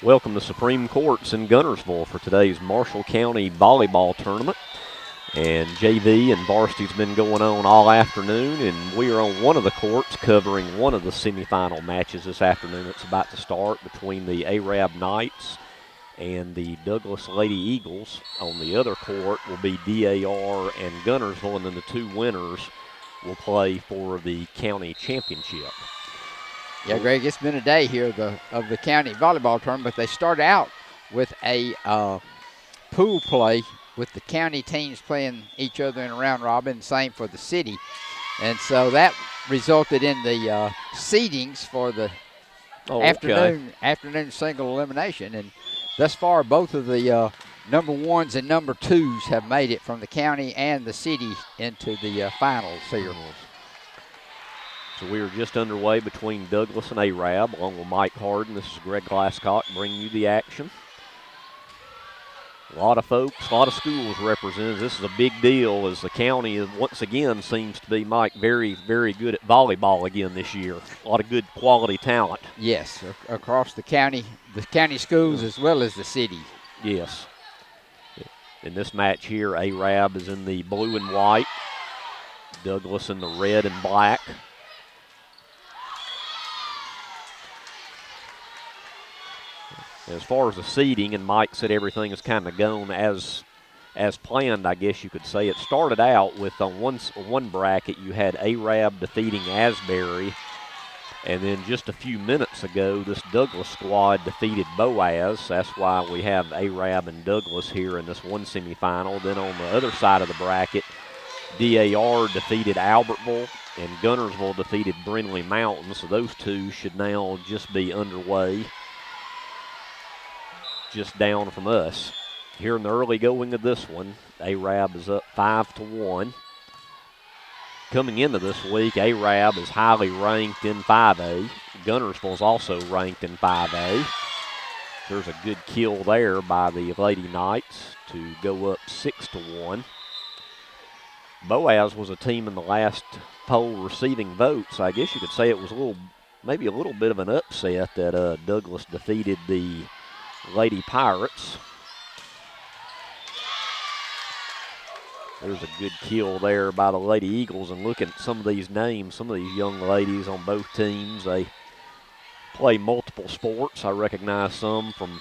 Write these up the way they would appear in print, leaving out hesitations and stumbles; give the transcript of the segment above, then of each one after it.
Welcome to Supreme Courts in Guntersville for today's Marshall County Volleyball Tournament. And JV and varsity's been going on all afternoon, and we are on one of the courts covering one of the semifinal matches this afternoon. It's about to start between the Arab Knights and the Douglas Lady Eagles. On the other court will be DAR and Guntersville, and then the two winners will play for the county championship. Yeah, Greg, it's been a day here of the county volleyball tournament, but they start out with a pool play with the county teams playing each other in a round robin, same for the city. And so that resulted in the seedings for the afternoon single elimination. And thus far, both of the number ones and number twos have made it from the county and the city into the finals here. So we are just underway between Douglas and Arab, along with Mike Harden. This is Greg Glasscock bringing you the action. A lot of folks, a lot of schools represented. This is a big deal as the county once again seems to be, Mike, very, very good at volleyball again this year. A lot of good quality talent. Yes, across the county schools as well as the city. Yes. In this match here, Arab is in the blue and white, Douglas in the red and black. As far as the seeding, and Mike said everything has kind of gone as planned, I guess you could say. It started out with on one bracket you had Arab defeating Asbury, and then just a few minutes ago this Douglas squad defeated Boaz. That's why we have Arab and Douglas here in this one semifinal. Then on the other side of the bracket, DAR defeated Albertville, and Guntersville defeated Brindley Mountain. So those two should now just be underway, just down from us. Here in the early going of this one, Arab is up 5-1. Coming into this week, Arab is highly ranked in 5A. Guntersville is also ranked in 5A. There's a good kill there by the Lady Knights to go up 6-1. Boaz was a team in the last poll receiving votes. I guess you could say it was maybe a little bit of an upset that Douglas defeated the Lady Pirates. There's a good kill there by the Lady Eagles, and look at some of these names, some of these young ladies on both teams. They play multiple sports. I recognize some from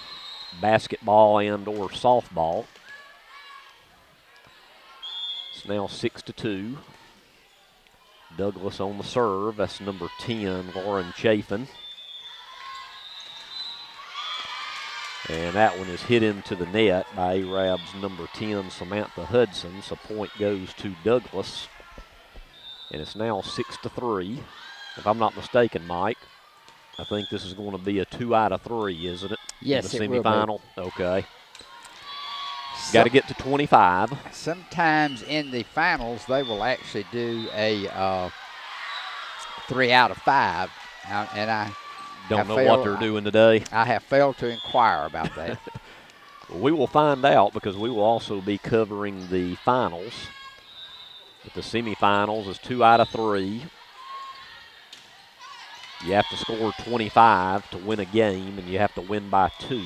basketball and or softball. It's now 6-2. Douglas on the serve. That's number 10, Lauren Chafin. And that one is hit into the net by Arab's number 10, Samantha Hudson. So point goes to Douglas. And it's now 6-3. If I'm not mistaken, Mike, I think this is going to be a 2 out of 3, isn't it? Yes, in the it semifinal. will be. Okay. Got to get to 25. Sometimes in the finals, they will actually do a 3 out of 5. And I don't know what they're doing today. I have failed to inquire about that. Well, we will find out because we will also be covering the finals. But the semifinals is 2 out of 3. You have to score 25 to win a game, and you have to win by 2.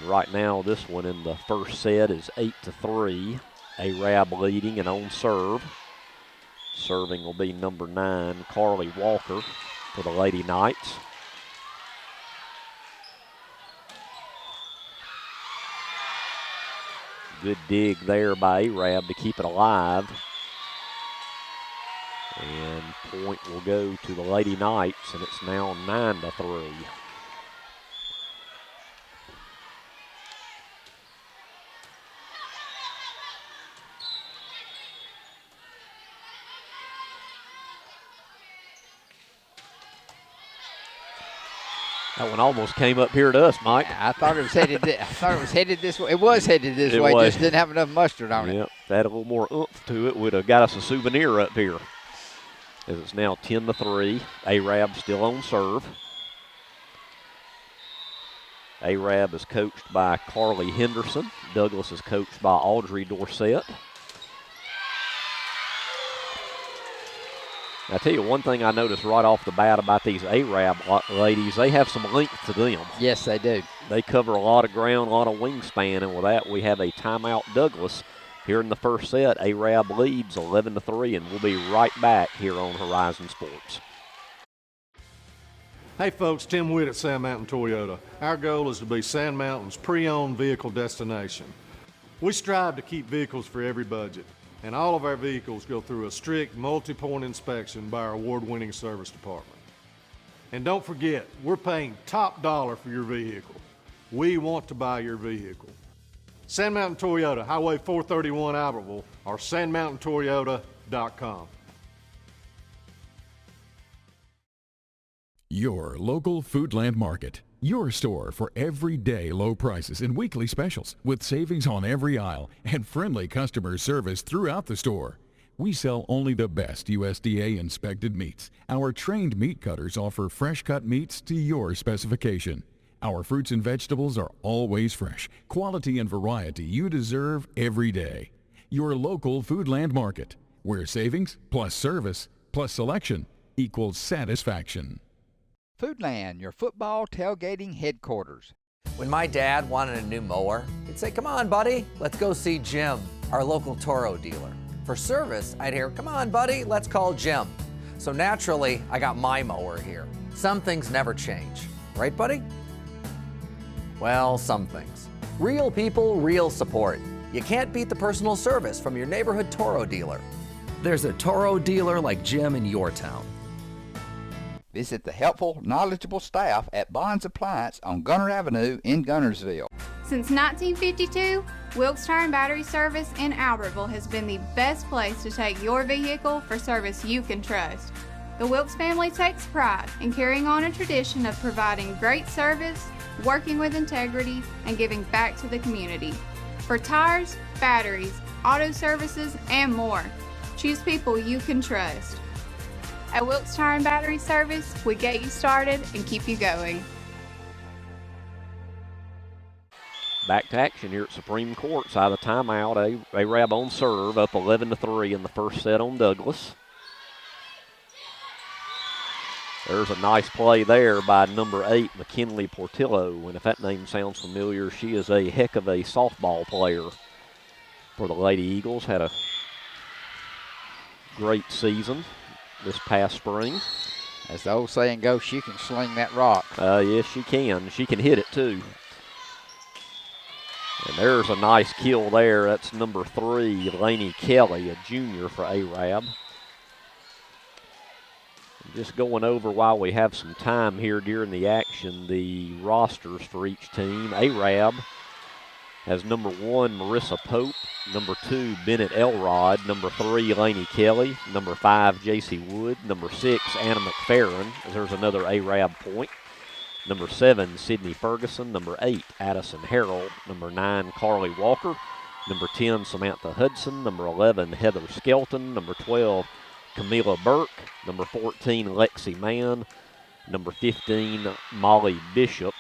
And right now, this one in the first set is 8-3. Arab leading and on serve. Serving will be number 9, Carly Walker, for the Lady Knights. Good dig there by Arab to keep it alive. And point will go to the Lady Knights, and it's now 9-3. That one almost came up here to us, Mike. I thought it was headed. This way. It was headed this way. Just didn't have enough mustard on it. Yep, if that had a little more oomph to it, would have got us a souvenir up here. As it's now 10-3. Arab still on serve. Arab is coached by Carly Henderson. Douglas is coached by Audrey Dorsett. I tell you one thing I noticed right off the bat about these Arab ladies, they have some length to them. Yes, they do. They cover a lot of ground, a lot of wingspan, and with that we have a timeout Douglas here in the first set. Arab leads 11-3, and we'll be right back here on Horizon Sports. Hey folks, Tim Witt at Sand Mountain Toyota. Our goal is to be Sand Mountain's pre-owned vehicle destination. We strive to keep vehicles for every budget, and all of our vehicles go through a strict multi-point inspection by our award-winning service department. And don't forget, we're paying top dollar for your vehicle. We want to buy your vehicle. Sand Mountain Toyota, Highway 431 Albertville, or sandmountaintoyota.com. Your local Foodland Market. Your store for everyday low prices and weekly specials with savings on every aisle and friendly customer service throughout the store. We sell only the best USDA inspected meats. Our trained meat cutters offer fresh cut meats to your specification. Our fruits and vegetables are always fresh, quality and variety you deserve every day. Your local Foodland Market, where savings plus service plus selection equals satisfaction. Foodland, your football tailgating headquarters. When my dad wanted a new mower, he'd say, "Come on, buddy, let's go see Jim, our local Toro dealer." For service, I'd hear, "Come on, buddy, let's call Jim." So naturally, I got my mower here. Some things never change. Right, buddy? Well, some things. Real people, real support. You can't beat the personal service from your neighborhood Toro dealer. There's a Toro dealer like Jim in your town. Visit the helpful, knowledgeable staff at Bond's Appliance on Gunter Avenue in Guntersville. Since 1952, Wilkes Tire and Battery Service in Albertville has been the best place to take your vehicle for service you can trust. The Wilkes family takes pride in carrying on a tradition of providing great service, working with integrity, and giving back to the community. For tires, batteries, auto services, and more, choose people you can trust. At Wilkes Tire and Battery Service, we get you started and keep you going. Back to action here at Supreme Court. Side of the timeout, Arab on serve, up 11-3 in the first set on Douglas. There's a nice play there by number 8, McKinley Portillo. And if that name sounds familiar, she is a heck of a softball player for the Lady Eagles. Had a great season this past spring. As the old saying goes, she can sling that rock. Yes, she can. She can hit it, too. And there's a nice kill there. That's number 3, Lainey Kelly, a junior for Arab. Just going over while we have some time here during the action, the rosters for each team. Arab has number 1, Marissa Pope, number 2, Bennett Elrod, number 3, Lainey Kelly, number 5, J.C. Wood, number 6, Anna McFerrin. There's another Arab point. Number 7, Sydney Ferguson, number 8, Addison Harrell, number 9, Carly Walker, number 10, Samantha Hudson, number 11, Heather Skelton, number 12, Camila Burke, number 14, Lexi Mann, number 15, Molly Bishop.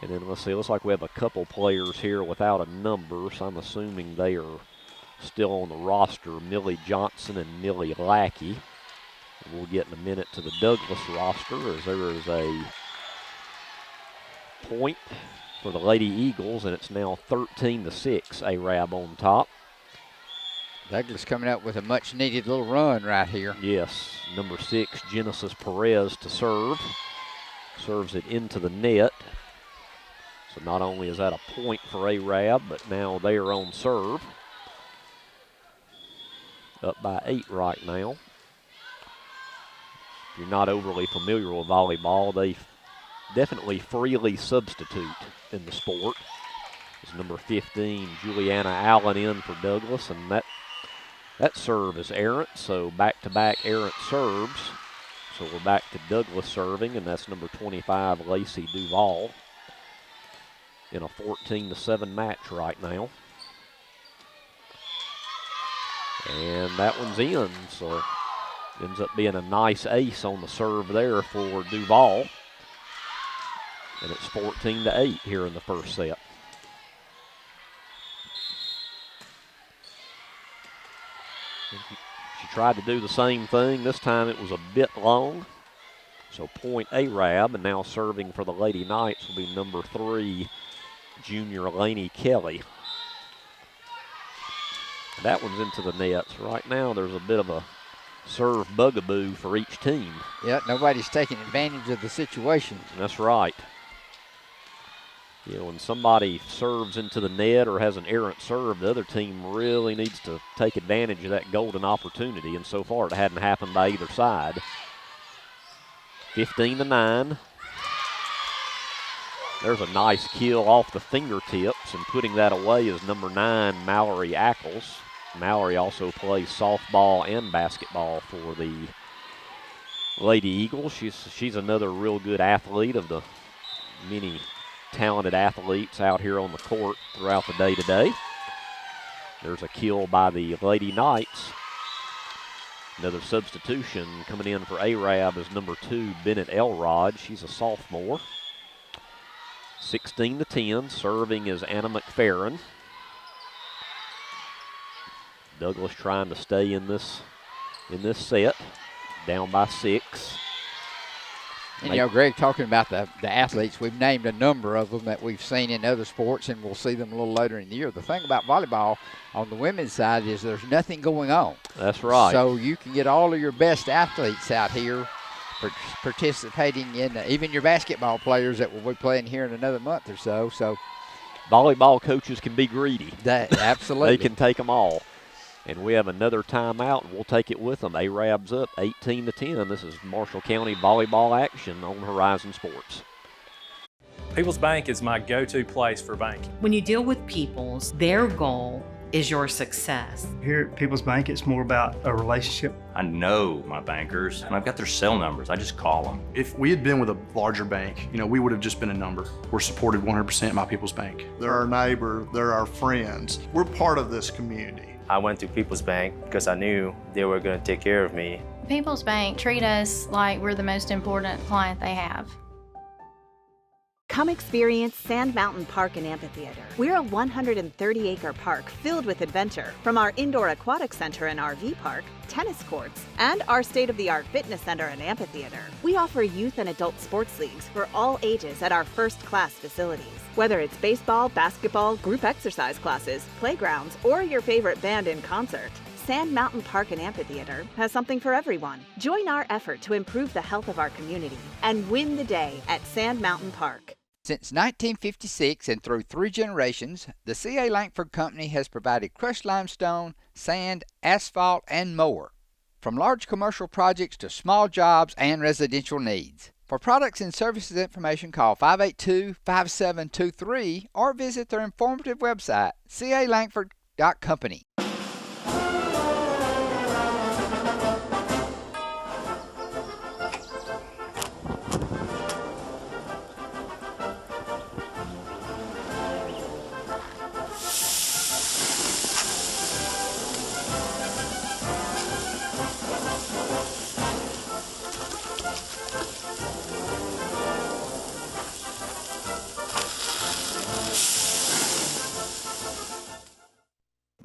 And then let's see, it looks like we have a couple players here without a number, so I'm assuming they are still on the roster, Millie Johnson and Millie Lackey. And we'll get in a minute to the Douglas roster as there is a point for the Lady Eagles, and it's now 13-6, Arab on top. Douglas coming up with a much-needed little run right here. Yes, number 6, Genesis Perez to serve. Serves it into the net. So not only is that a point for Arab, but now they are on serve. Up by 8 right now. If you're not overly familiar with volleyball, they definitely freely substitute in the sport. There's number 15, Juliana Allen in for Douglas, and that serve is errant, so back-to-back errant serves. So we're back to Douglas serving, and that's number 25, Lacey Duval, in a 14-7 match right now. And that one's in, so ends up being a nice ace on the serve there for Duval. And it's 14-8 here in the first set. She tried to do the same thing. This time it was a bit long. So point Arab, and now serving for the Lady Knights will be number 3, junior Lainey Kelly. That one's into the nets. Right now there's a bit of a serve bugaboo for each team. Yeah, nobody's taking advantage of the situation. That's right. You know, when somebody serves into the net or has an errant serve, the other team really needs to take advantage of that golden opportunity, and so far it hadn't happened by either side. 15-9. There's a nice kill off the fingertips, and putting that away is number 9, Mallory Ackles. Mallory also plays softball and basketball for the Lady Eagles. She's another real good athlete of the many talented athletes out here on the court throughout the day today. There's a kill by the Lady Knights. Another substitution coming in for Arab is number 2, Bennett Elrod. She's a sophomore. 16-10, serving is Anna McFerrin. Douglas trying to stay in this set, down by 6. And, you know, Greg, talking about the athletes, we've named a number of them that we've seen in other sports, and we'll see them a little later in the year. The thing about volleyball on the women's side is there's nothing going on. That's right. So you can get all of your best athletes out here participating in, even your basketball players that will be playing here in another month or so. So volleyball coaches can be greedy. Absolutely. They can take them all. And we have another timeout, and we'll take it with them. Arab's up 18-10. This is Marshall County volleyball action on Horizon Sports. People's Bank is my go-to place for banking. When you deal with People's, their goal is your success. Here at People's Bank, it's more about a relationship. I know my bankers, and I've got their cell numbers. I just call them. If we had been with a larger bank, you know, we would have just been a number. We're supported 100% by People's Bank. They're our neighbor, they're our friends. We're part of this community. I went to People's Bank because I knew they were going to take care of me. People's Bank treat us like we're the most important client they have. Come experience Sand Mountain Park and Amphitheater. We're a 130-acre park filled with adventure. From our indoor aquatic center and RV park, tennis courts, and our state-of-the-art fitness center and amphitheater. We offer youth and adult sports leagues for all ages at our first-class facilities. Whether it's baseball, basketball, group exercise classes, playgrounds, or your favorite band in concert, Sand Mountain Park and Amphitheater has something for everyone. Join our effort to improve the health of our community and win the day at Sand Mountain Park. Since 1956 and through 3 generations, the C.A. Langford Company has provided crushed limestone, sand, asphalt, and more. From large commercial projects to small jobs and residential needs. For products and services information, call 582-5723 or visit their informative website, calangford.company.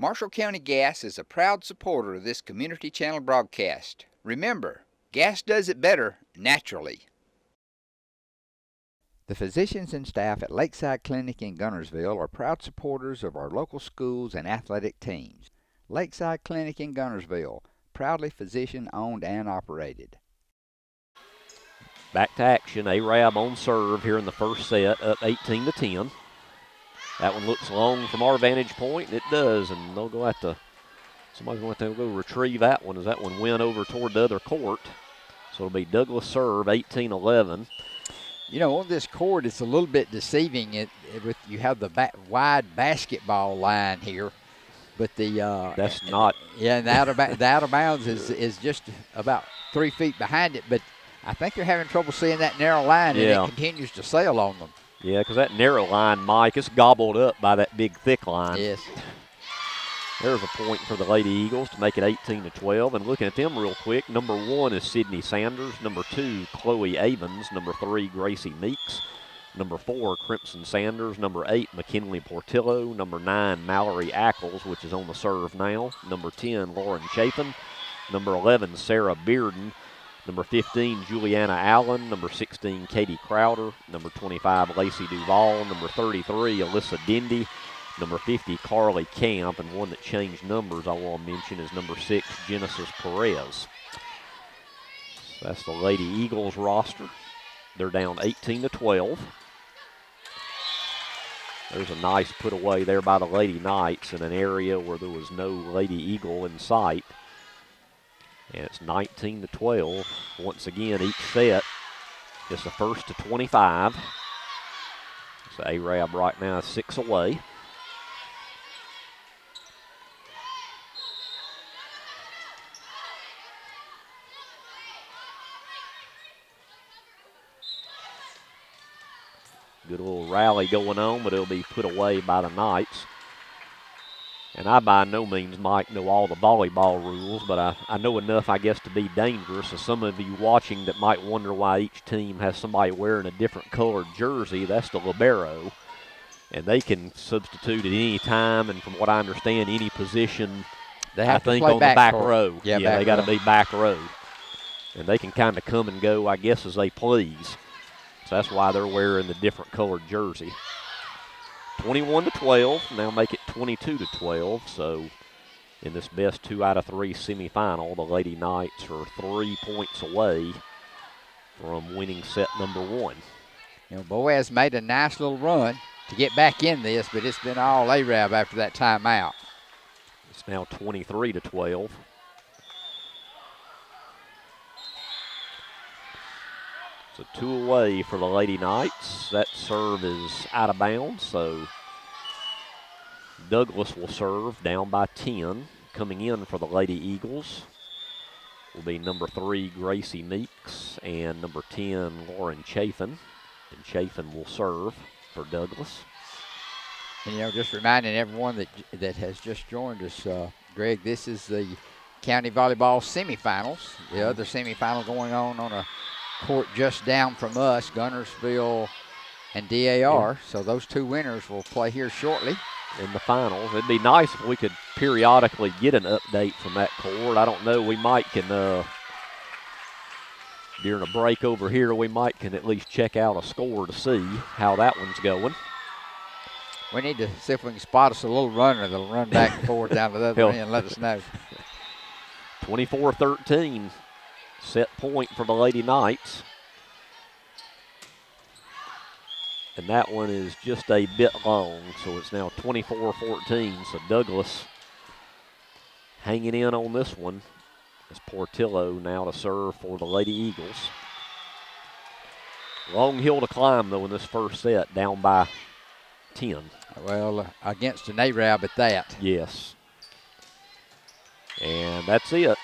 Marshall County Gas is a proud supporter of this community channel broadcast. Remember, gas does it better naturally. The physicians and staff at Lakeside Clinic in Guntersville are proud supporters of our local schools and athletic teams. Lakeside Clinic in Guntersville, proudly physician-owned and operated. Back to action. Arab on serve here in the first set, up 18-10. That one looks long from our vantage point, and it does, and they'll go at somebody's going to have to go retrieve that one as that one went over toward the other court. So it'll be Douglas serve, 18-11. You know, on this court, it's a little bit deceiving. You have the wide basketball line here, but that's not. Yeah, and the out of bounds is just about 3 feet behind it, but I think they're having trouble seeing that narrow line, and it continues to sail on them. Yeah, because that narrow line, Mike, is gobbled up by that big, thick line. Yes. There's a point for the Lady Eagles to make it 18-12. And looking at them real quick, number 1 is Sydney Sanders. Number 2, Chloe Avens. Number 3, Gracie Meeks. Number 4, Crimson Sanders. Number 8, McKinley Portillo. Number 9, Mallory Ackles, which is on the serve now. Number 10, Lauren Chapin. Number 11, Sarah Bearden. Number 15, Juliana Allen. Number 16, Katie Crowder. Number 25, Lacey Duvall. Number 33, Alyssa Dindy. Number 50, Carly Camp. And one that changed numbers I want to mention is number 6, Genesis Perez. So that's the Lady Eagles roster. They're down 18-12. There's a nice put away there by the Lady Knights in an area where there was no Lady Eagle in sight. And it's 19-12. Once again, each set is the first to 25. So Arab right now is 6 away. Good little rally going on, but it'll be put away by the Knights. And I by no means, Mike, know all the volleyball rules, but I know enough, I guess, to be dangerous. So some of you watching that might wonder why each team has somebody wearing a different colored jersey, that's the libero. And they can substitute at any time, and from what I understand, any position, they have I think, to play on the back court. row. Yeah, they got to be back row. And they can kind of come and go, I guess, as they please. So that's why they're wearing the different colored jersey. 21-12, now make it 22-12. So in this best 2 out of 3 semifinal, the Lady Knights are 3 points away from winning set number 1. You know, Boaz made a nice little run to get back in this, but it's been all Arab after that timeout. It's now 23-12. So 2 away for the Lady Knights. That serve is out of bounds, so Douglas will serve down by 10. Coming in for the Lady Eagles will be number 3, Gracie Meeks, and number 10, Lauren Chafin. And Chafin will serve for Douglas. And, you know, just reminding everyone that has just joined us, Greg, this is the county volleyball semifinals. The other semifinal going on a court just down from us, Guntersville and DAR. Yeah. So those 2 winners will play here shortly in the finals. It'd be nice if we could periodically get an update from that court. I don't know, we might can, during a break over here, we might can at least check out a score to see how that one's going. We need to see if we can spot us a little runner that'll run back and forth down to the other end and let us know. 24-13. Set point for the Lady Knights. And that one is just a bit long, so it's now 24-14. So Douglas hanging in on this one. It's Portillo now to serve for the Lady Eagles. Long hill to climb, though, in this first set, down by 10. Well, against an Arab at that. Yes. And that's it.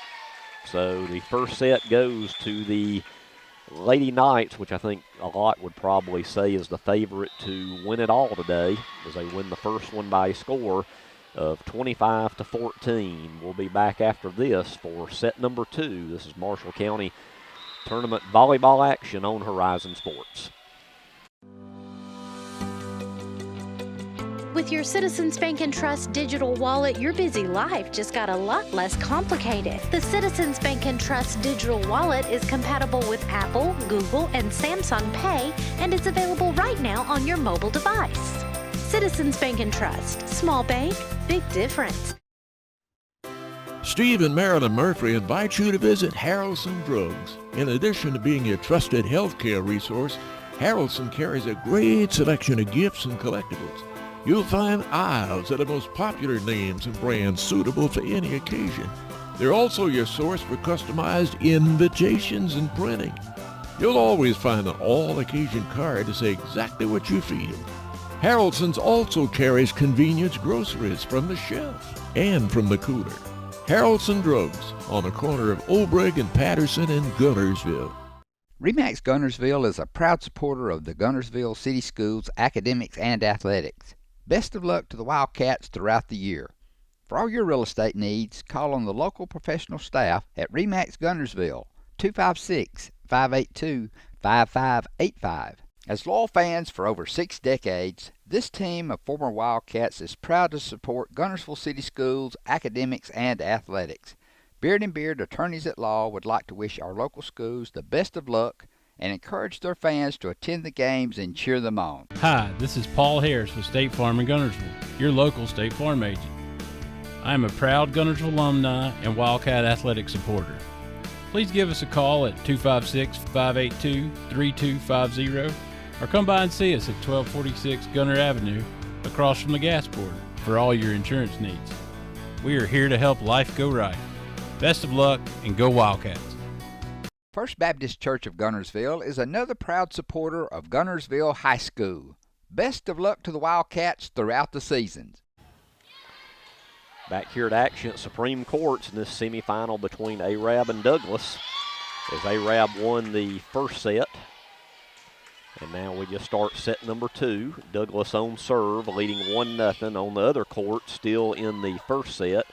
So the first set goes to the Lady Knights, which I think a lot would probably say is the favorite to win it all today, as they win the first one by a score of 25-14. We'll be back after this for set number 2. This is Marshall County Tournament volleyball action on Horizon Sports. With your Citizens Bank and Trust digital wallet, your busy life just got a lot less complicated. The Citizens Bank and Trust digital wallet is compatible with Apple, Google, and Samsung Pay, and it's available right now on your mobile device. Citizens Bank and Trust. Small bank, big difference. Steve and Marilyn Murphy invite you to visit Harrelson Drugs. In addition to being your trusted healthcare resource, Harrelson carries a great selection of gifts and collectibles. You'll find aisles of the most popular names and brands suitable for any occasion. They're also your source for customized invitations and printing. You'll always find an all-occasion card to say exactly what you feel. Harrelson's also carries convenience groceries from the shelf and from the cooler. Harrelson Drugs on the corner of Olbrich and Patterson in Guntersville. RE/MAX Guntersville is a proud supporter of the Guntersville City Schools academics and athletics. Best of luck to the Wildcats throughout the year. For all your real estate needs, call on the local professional staff at RE/MAX Guntersville, 256-582-5585. As loyal fans for over 6 decades, this team of former Wildcats is proud to support Guntersville City Schools academics and athletics. Beard and Beard Attorneys at Law would like to wish our local schools the best of luck and encourage their fans to attend the games and cheer them on. Hi, this is Paul Harris with State Farm in Guntersville, your local State Farm agent. I am a proud Guntersville alumni and Wildcat athletic supporter. Please give us a call at 256-582-3250 or come by and see us at 1246 Gunter Avenue across from the gas port for all your insurance needs. We are here to help life go right. Best of luck and go Wildcats. First Baptist Church of Guntersville is another proud supporter of Guntersville High School. Best of luck to the Wildcats throughout the seasons. Back here at action at Supreme Courts in this semifinal between Arab and Douglas, as Arab won the first set. And now we just start set number 2. Douglas on serve, leading 1-0 on the other court, still in the first set.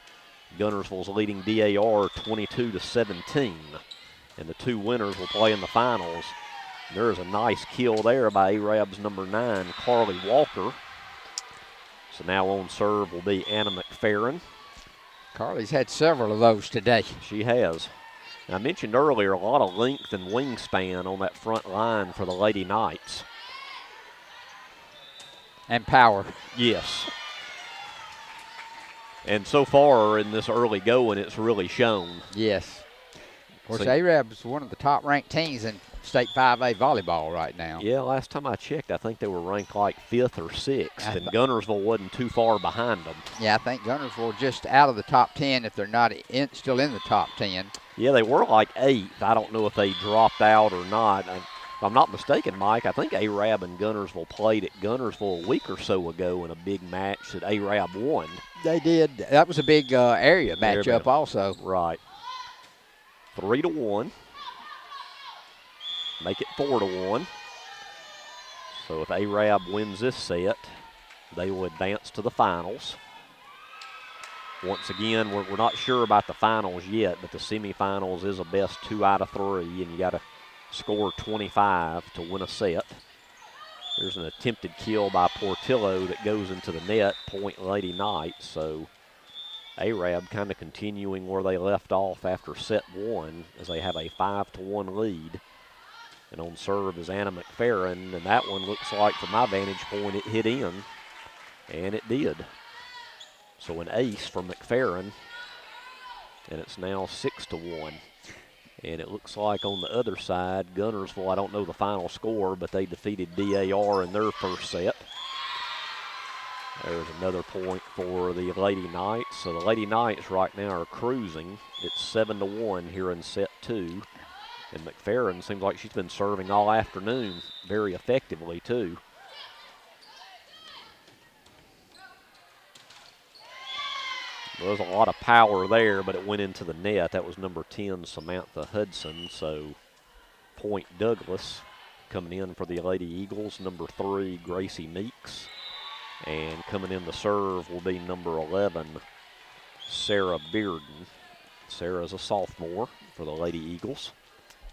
Guntersville's leading DAR 22-17. And the 2 winners will play in the finals. There's a nice kill there by Arab's number 9, Carly Walker. So now on serve will be Anna McFerrin. Carly's had several of those today. She has. And I mentioned earlier a lot of length and wingspan on that front line for the Lady Knights. And power. Yes. And so far in this early going, it's really shown. Yes. Of course, Arab is one of the top-ranked teams in State 5A volleyball right now. Yeah, last time I checked, I think they were ranked like 5th or 6th, and Guntersville wasn't too far behind them. Yeah, I think Guntersville just out of the top 10 if they're not still in the top 10. Yeah, they were like 8th. I don't know if they dropped out or not. If I'm not mistaken, Mike, I think Arab and Guntersville played at Guntersville a week or so ago in a big match that Arab won. They did. That was a big area matchup also. Right. 3-1. Make it 4-1. So if Arab wins this set, they will advance to the finals. Once again, we're not sure about the finals yet, but the semifinals is a best 2 out of 3, and you got to score 25 to win a set. There's an attempted kill by Portillo that goes into the net, point Lady Knights. So Arab kind of continuing where they left off after set 1 as they have a 5-1 lead. And on serve is Anna McFerrin, and that one looks like, from my vantage point, it hit in, and it did. So an ace for McFerrin, and it's now 6-1. And it looks like on the other side, Guntersville, I don't know the final score, but they defeated DAR in their first set. There's another point for the Lady Knights. So the Lady Knights right now are cruising. It's 7-1 here in set 2. And McFerrin seems like she's been serving all afternoon very effectively, too. There was a lot of power there, but it went into the net. That was number 10, Samantha Hudson. So point Douglas coming in for the Lady Eagles. Number 3, Gracie Meeks. And coming in the serve will be number 11, Sarah Bearden. Sarah's a sophomore for the Lady Eagles.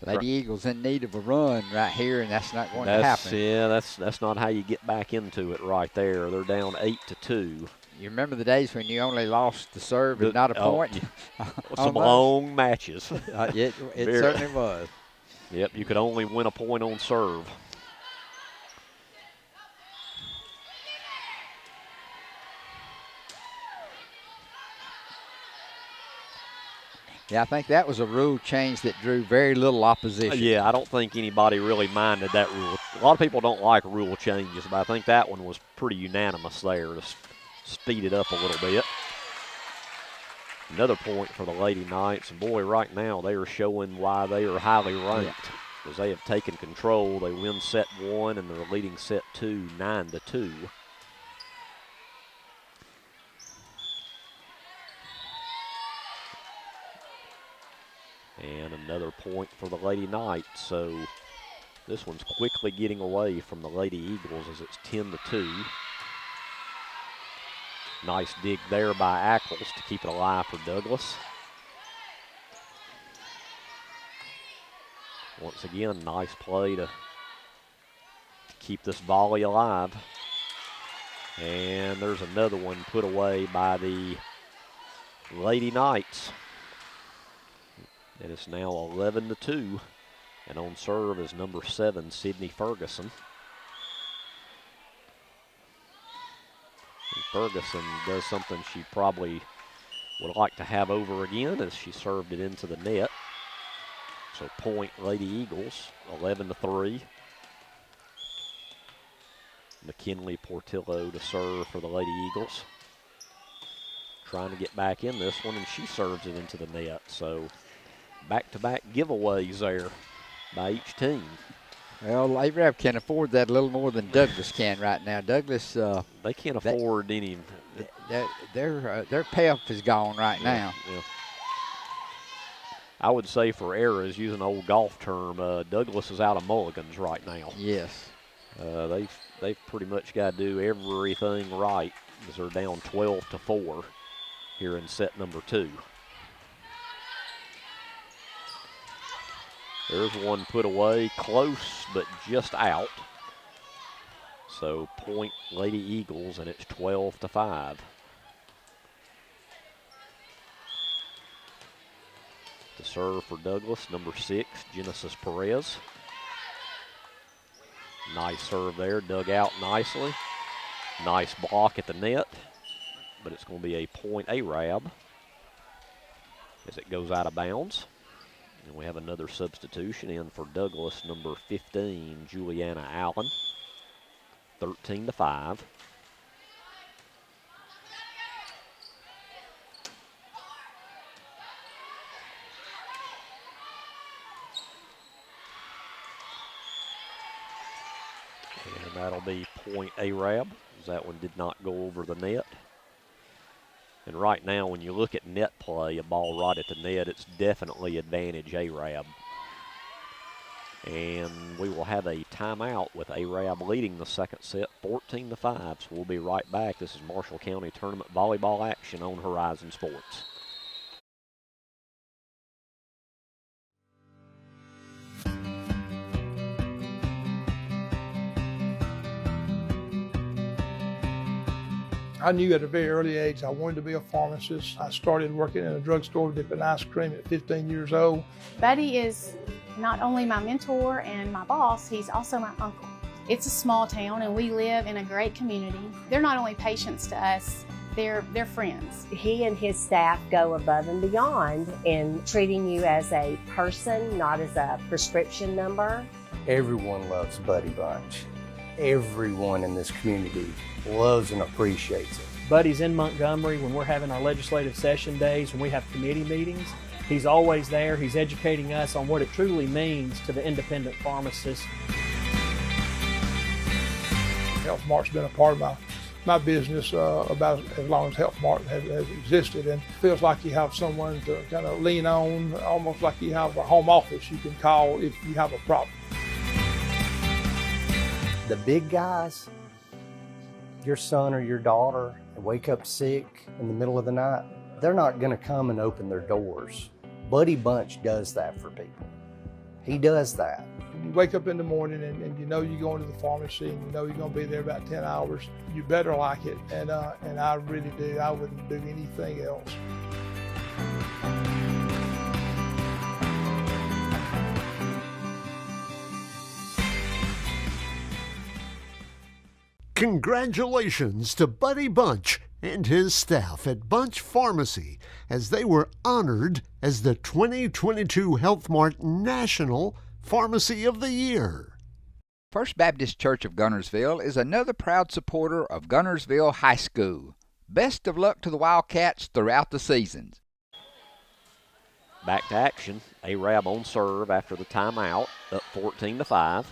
Lady Eagles in need of a run right here, and that's not going to happen. Yeah, that's not how you get back into it right there. They're down 8-2. You remember the days when you only lost the serve and not a point? Some long matches. It certainly was. Yep, you could only win a point on serve. Yeah, I think that was a rule change that drew very little opposition. Yeah, I don't think anybody really minded that rule. A lot of people don't like rule changes, but I think that one was pretty unanimous there to speed it up a little bit. Another point for the Lady Knights. And boy, right now they are showing why they are highly ranked. Because they have taken control. They win set 1 and they're leading set 2, 9-2. And another point for the Lady Knights. So this one's quickly getting away from the Lady Eagles as it's 10-2. Nice dig there by Ackles to keep it alive for Douglas. Once again, nice play to keep this volley alive. And there's another one put away by the Lady Knights. And it's now 11-2. And on serve is number 7, Sydney Ferguson. And Ferguson does something she probably would like to have over again as she served it into the net. So point Lady Eagles, 11-3. McKinley Portillo to serve for the Lady Eagles. Trying to get back in this one, and she serves it into the net. So back-to-back giveaways there by each team. Well, ARAB can afford that a little more than Douglas can right now. Douglas, they can't afford any. Their payoff is gone right now. Yeah. I would say for errors, using an old golf term, Douglas is out of mulligans right now. Yes. They've pretty much got to do everything right as they're down 12-4 here in set number 2. There's one put away, close but just out. So point Lady Eagles, and it's 12-5. To serve for Douglas, number 6, Genesis Perez. Nice serve there, dug out nicely. Nice block at the net, but it's going to be a point ARAB as it goes out of bounds. And we have another substitution in for Douglas, number 15, Juliana Allen. 13-5. And that'll be point ARAB, as that one did not go over the net. And right now, when you look at net play, a ball right at the net, it's definitely advantage ARAB. And we will have a timeout with ARAB leading the second set, 14-5. So we'll be right back. This is Marshall County Tournament Volleyball action on Horizon Sports. I knew at a very early age I wanted to be a pharmacist. I started working in a drugstore dipping ice cream at 15 years old. Buddy is not only my mentor and my boss, he's also my uncle. It's a small town and we live in a great community. They're not only patients to us, they're friends. He and his staff go above and beyond in treating you as a person, not as a prescription number. Everyone loves Buddy Bunch. Everyone in this community loves and appreciates it. Buddy's in Montgomery when we're having our legislative session days, when we have committee meetings. He's always there. He's educating us on what it truly means to the independent pharmacist. Health Mart's been a part of my business about as long as Health Mart has existed, and it feels like you have someone to kind of lean on, almost like you have a home office you can call if you have a problem. The big guys, your son or your daughter wake up sick in the middle of the night, they're not going to come and open their doors. Buddy Bunch does that for people. He does that. You wake up in the morning and you know you're going to the pharmacy and you know you're going to be there about 10 hours. You better like it, and I really do. I wouldn't do anything else. Congratulations to Buddy Bunch and his staff at Bunch Pharmacy as they were honored as the 2022 Health Mart National Pharmacy of the Year. First Baptist Church of Guntersville is another proud supporter of Guntersville High School. Best of luck to the Wildcats throughout the seasons. Back to action. ARAB on serve after the timeout, up 14-5.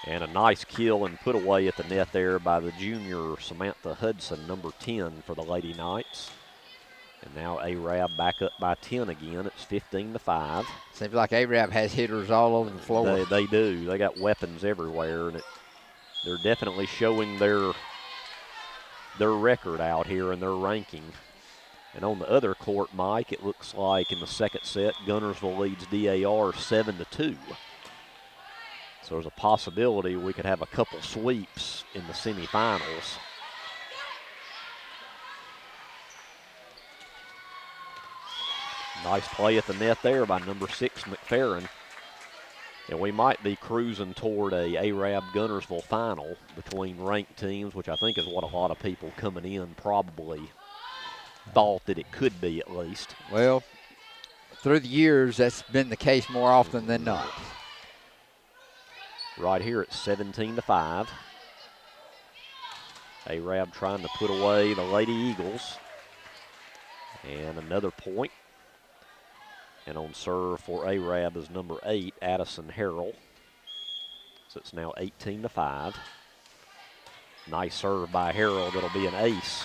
And a nice kill and put away at the net there by the junior Samantha Hudson, number 10 for the Lady Knights. And now ARAB back up by 10 again. It's 15-5. Seems like ARAB has hitters all over the floor. They do. They got weapons everywhere, and they're definitely showing their record out here and their ranking. And on the other court, Mike, it looks like in the second set, Guntersville leads DAR 7-2. So there's a possibility we could have a couple sweeps in the semifinals. Nice play at the net there by number 6, McFerrin. And we might be cruising toward a Arab Guntersville final between ranked teams, which I think is what a lot of people coming in probably thought that it could be at least. Well, through the years, that's been the case more often than not. Right here at 17-5. Arab trying to put away the Lady Eagles. And another point. And on serve for Arab is number 8, Addison Harrell. So it's now 18-5. Nice serve by Harrell. That'll be an ace.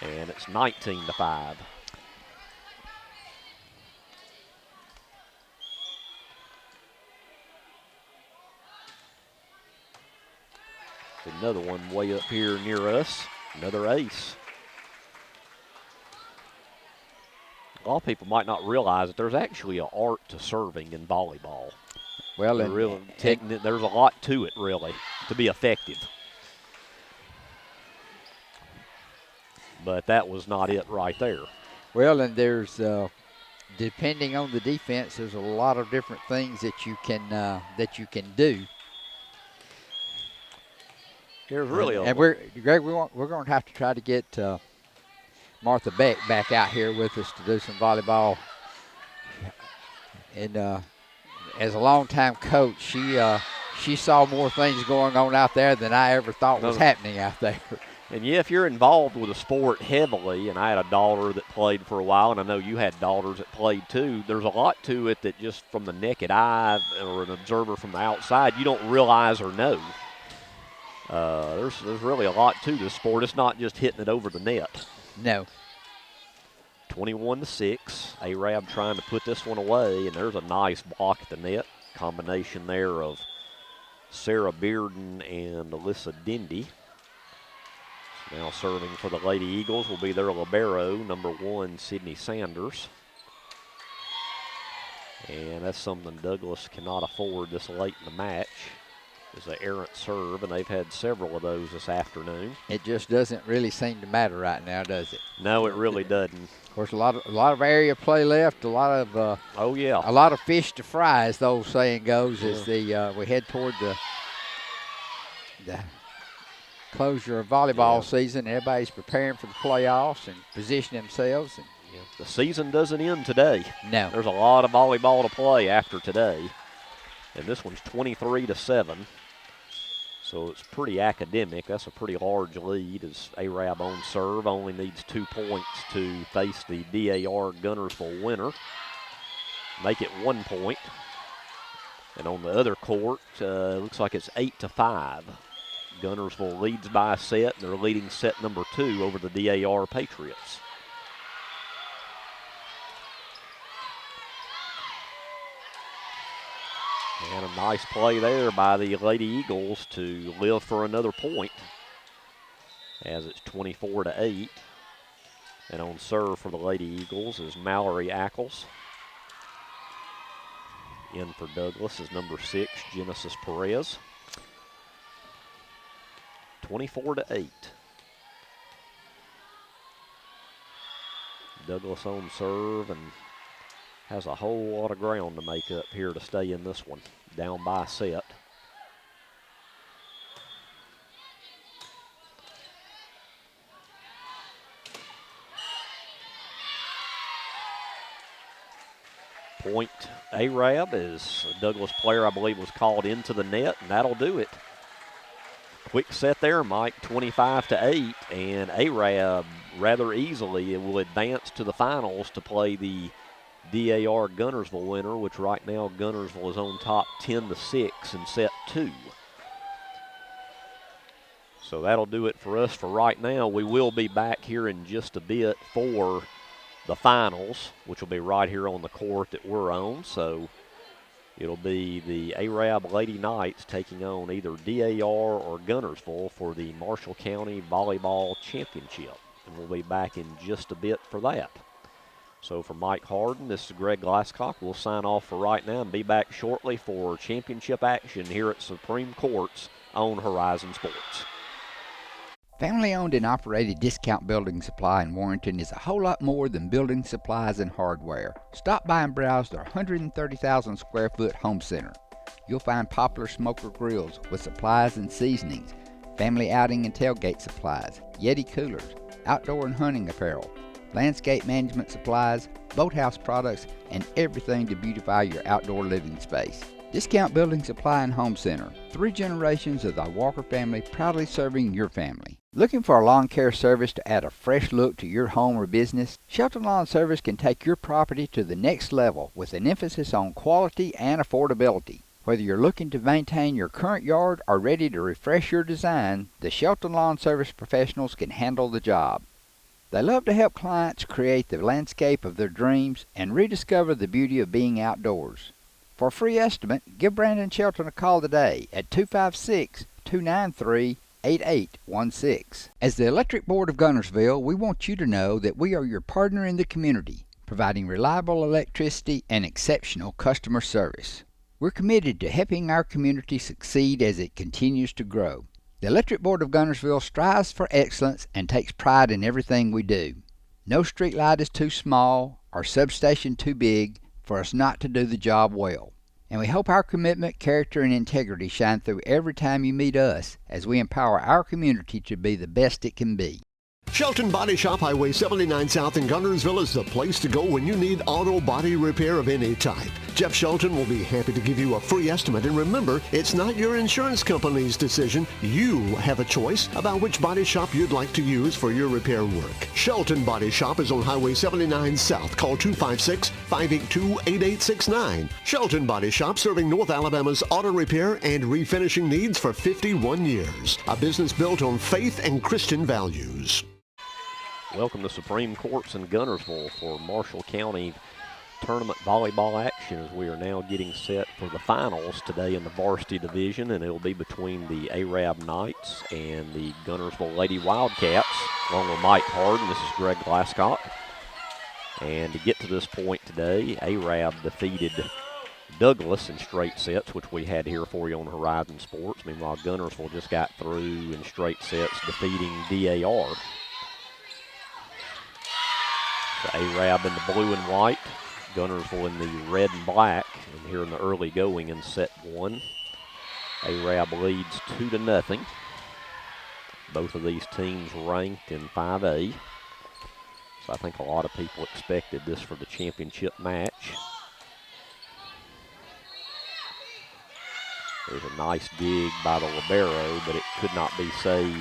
And it's 19-5. Another one way up here near us. Another ace. A lot of people might not realize that there's actually an art to serving in volleyball. Well, there's a lot to it, really, to be effective. But that was not it right there. Well, and there's, depending on the defense, there's a lot of different things that you can do. There's really Greg, we're going to have to try to get Martha Beck back out here with us to do some volleyball. And as a longtime coach, she saw more things going on out there than I ever thought was happening out there. And yeah, if you're involved with a sport heavily, and I had a daughter that played for a while, and I know you had daughters that played too, there's a lot to it that just from the naked eye or an observer from the outside, you don't realize or know. There's really a lot to this sport. It's not just hitting it over the net. No. 21-6. Arab trying to put this one away, and there's a nice block at the net. Combination there of Sarah Bearden and Alyssa Dindy. Now serving for the Lady Eagles will be their libero, number 1, Sydney Sanders. And that's something Douglas cannot afford this late in the match. Is an errant serve, and they've had several of those this afternoon. It just doesn't really seem to matter right now, does it? No, it really doesn't. Of course, a lot of area play left. A lot of a lot of fish to fry, as the old saying goes. As we head toward the closure of volleyball season. Everybody's preparing for the playoffs and positioning themselves. And the season doesn't end today. No, there's a lot of volleyball to play after today. And this one's 23-7. So it's pretty academic. That's a pretty large lead as Arab on serve only needs 2 points to face the DAR Guntersville winner. Make it 1 point. And on the other court, looks like it's 8-5. Guntersville leads by a set, and they're leading set number 2 over the DAR Patriots. And a nice play there by the Lady Eagles to live for another point as it's 24-8. And on serve for the Lady Eagles is Mallory Ackles. In for Douglas is number 6, Genesis Perez. 24-8. Douglas on serve and has a whole lot of ground to make up here to stay in this one. Down by a set. Point Arab is a Douglas player, I believe, was called into the net, and that'll do it. Quick set there, Mike, 25-8, and Arab rather easily will advance to the finals to play the DAR Guntersville winner, which right now Guntersville is on top 10-6 in set 2. So that'll do it for us for right now. We will be back here in just a bit for the finals, which will be right here on the court that we're on. So it'll be the Arab Lady Knights taking on either DAR or Guntersville for the Marshall County Volleyball Championship. And we'll be back in just a bit for that. So for Mike Harden, this is Greg Glasscock. We'll sign off for right now and be back shortly for championship action here at Supreme Courts on Horizon Sports. Family-owned and operated Discount Building Supply in Warrenton is a whole lot more than building supplies and hardware. Stop by and browse their 130,000 square foot home center. You'll find popular smoker grills with supplies and seasonings, family outing and tailgate supplies, Yeti coolers, outdoor and hunting apparel, landscape management supplies, boathouse products, and everything to beautify your outdoor living space. Discount Building Supply and Home Center. 3 generations of the Walker family proudly serving your family. Looking for a lawn care service to add a fresh look to your home or business? Shelton Lawn Service can take your property to the next level with an emphasis on quality and affordability. Whether you're looking to maintain your current yard or ready to refresh your design, the Shelton Lawn Service professionals can handle the job. They love to help clients create the landscape of their dreams and rediscover the beauty of being outdoors. For a free estimate, give Brandon Shelton a call today at 256-293-8816. As the Electric Board of Guntersville, we want you to know that we are your partner in the community, providing reliable electricity and exceptional customer service. We're committed to helping our community succeed as it continues to grow. The Electric Board of Guntersville strives for excellence and takes pride in everything we do. No street light is too small or substation too big for us not to do the job well. And we hope our commitment, character, and integrity shine through every time you meet us as we empower our community to be the best it can be. Shelton Body Shop, Highway 79 South in Guntersville is the place to go when you need auto body repair of any type. Jeff Shelton will be happy to give you a free estimate. And remember, it's not your insurance company's decision. You have a choice about which body shop you'd like to use for your repair work. Shelton Body Shop is on Highway 79 South. Call 256-582-8869. Shelton Body Shop, serving North Alabama's auto repair and refinishing needs for 51 years. A business built on faith and Christian values. Welcome to Supreme Courts in Guntersville for Marshall County tournament volleyball action as we are now getting set for the finals today in the varsity division, and it will be between the Arab Knights and the Guntersville Lady Wildcats, along with Mike Harden. This is Greg Glasscock. And to get to this point today, Arab defeated Douglas in straight sets, which we had here for you on Horizon Sports. Meanwhile, Guntersville just got through in straight sets, defeating DAR. The Arab in the blue and white, Guntersville in the red and black, and here in the early going in set 1. Arab leads 2-0. Both of these teams ranked in 5A. So I think a lot of people expected this for the championship match. There's a nice dig by the libero, but it could not be saved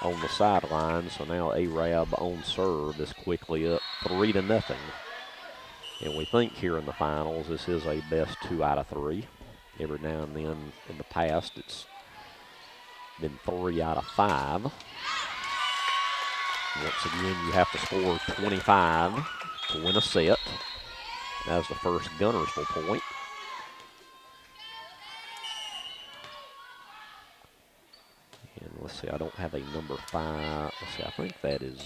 on the sideline, so now Arab on serve is quickly up 3-0. And we think here in the finals this is a best 2 out of 3. Every now and then in the past it's been 3 out of 5. Once again, you have to score 25 to win a set. That's the first Guntersville point. And let's see, I don't have a number 5. Let's see, I think that is,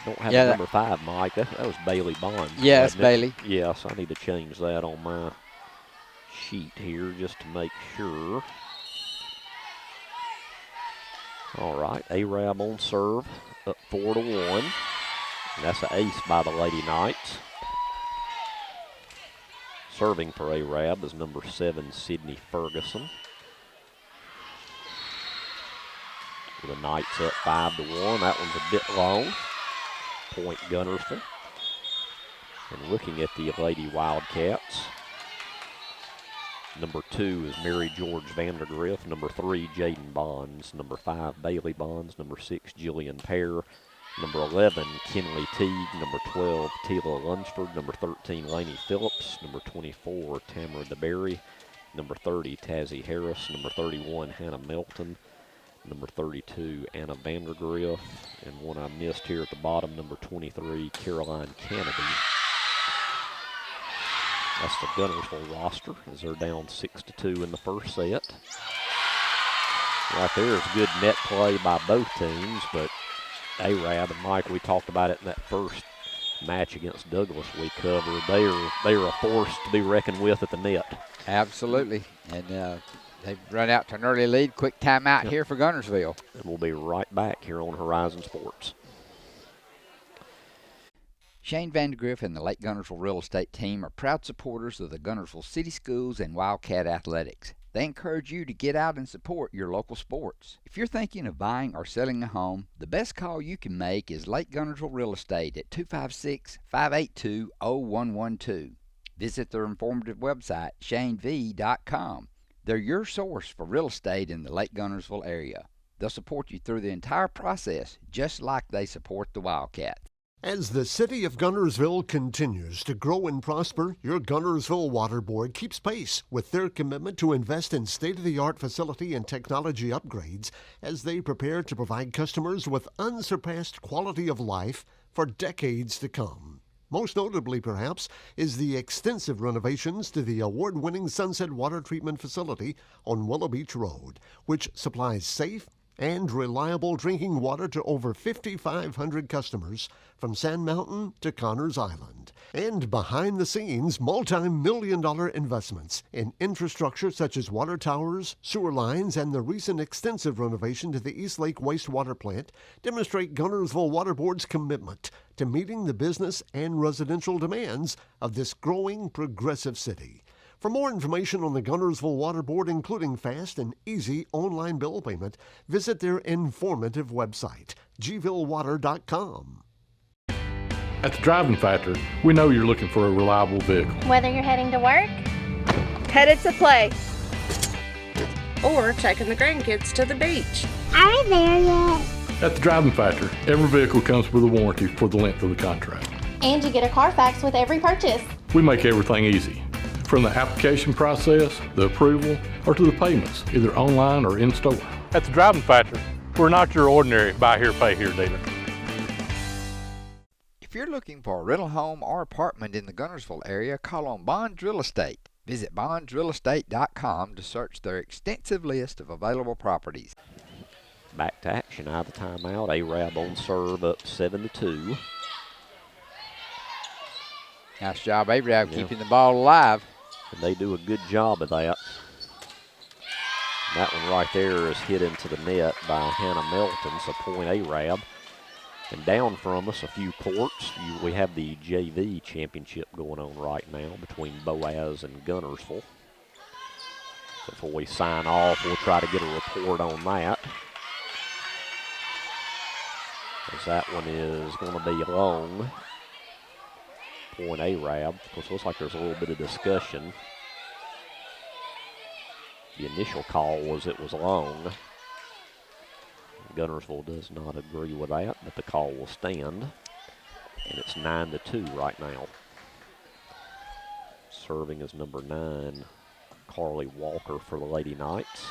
don't have a number 5, Mike. That was Bailey Bonds. Yeah, it's Bailey. Yes, I need to change that on my sheet here just to make sure. All right, Arab on serve, up 4-1. And that's an ace by the Lady Knights. Serving for Arab is number 7, Sydney Ferguson. The Knights up 5-1. That one's a bit long. Point Guntersville. And looking at the Lady Wildcats, number 2 is Mary George Vandergriff. Number 3, Jaden Bonds. Number 5, Bailey Bonds. Number 6, Jillian Pear. Number 11, Kinley Teague. Number 12, Tila Lunsford. Number 13, Laney Phillips. Number 24, Tamara DeBerry. Number 30, Tazzy Harris. Number 31, Hannah Melton. Number 32, Anna Vandergriff. And one I missed here at the bottom, number 23, Caroline Kennedy. That's the Guntersville roster as they're down 6-2 in the first set. Right there is good net play by both teams, but Arab, and Mike, we talked about it in that first match against Douglas we covered. They are a force to be reckoned with at the net. Absolutely. And they've run out to an early lead. Quick timeout here for Guntersville. And we'll be right back here on Horizon Sports. Shane Vandegrift and the Lake Guntersville Real Estate Team are proud supporters of the Guntersville City Schools and Wildcat Athletics. They encourage you to get out and support your local sports. If you're thinking of buying or selling a home, the best call you can make is Lake Guntersville Real Estate at 256-582-0112. Visit their informative website, shanev.com. They're your source for real estate in the Lake Guntersville area. They'll support you through the entire process, just like they support the Wildcats. As the city of Guntersville continues to grow and prosper, your Guntersville Water Board keeps pace with their commitment to invest in state-of-the-art facility and technology upgrades as they prepare to provide customers with unsurpassed quality of life for decades to come. Most notably, perhaps, is the extensive renovations to the award-winning Sunset Water Treatment Facility on Willow Beach Road, which supplies safe and reliable drinking water to over 5,500 customers from Sand Mountain to Connors Island. And behind the scenes, multi-million-dollar investments in infrastructure such as water towers, sewer lines, and the recent extensive renovation to the East Lake wastewater plant demonstrate Guntersville Water Board's commitment to meeting the business and residential demands of this growing progressive city. For more information on the Guntersville Water Board, including fast and easy online bill payment, visit their informative website, gvillewater.com. At the Driving Factor, we know you're looking for a reliable vehicle. Whether you're heading to work, headed to play, or taking the grandkids to the beach. Are we there yet? At the Driving Factor, every vehicle comes with a warranty for the length of the contract. And you get a Carfax with every purchase. We make everything easy. From the application process, the approval, or to the payments, either online or in store. At the Driving Factor, we're not your ordinary buy here, pay here dealer. If you're looking for a rental home or apartment in the Guntersville area, call on Bonds Real Estate. Visit bondsrealestate.com to search their extensive list of available properties. Back to action out of the timeout. Arab on serve up 7-2. Nice job, Arab, keeping the ball alive. And they do a good job of that. That one right there is hit into the net by Hannah Melton, so point Arab. And down from us, a few courts, we have the JV championship going on right now between Boaz and Guntersville. So before we sign off, we'll try to get a report on that. As that one is going to be long. Point Arab. Of course, it looks like there's a little bit of discussion. The initial call was it was long. Guntersville does not agree with that, but the call will stand. And it's 9-2 right now. Serving is number 9, Carly Walker for the Lady Knights.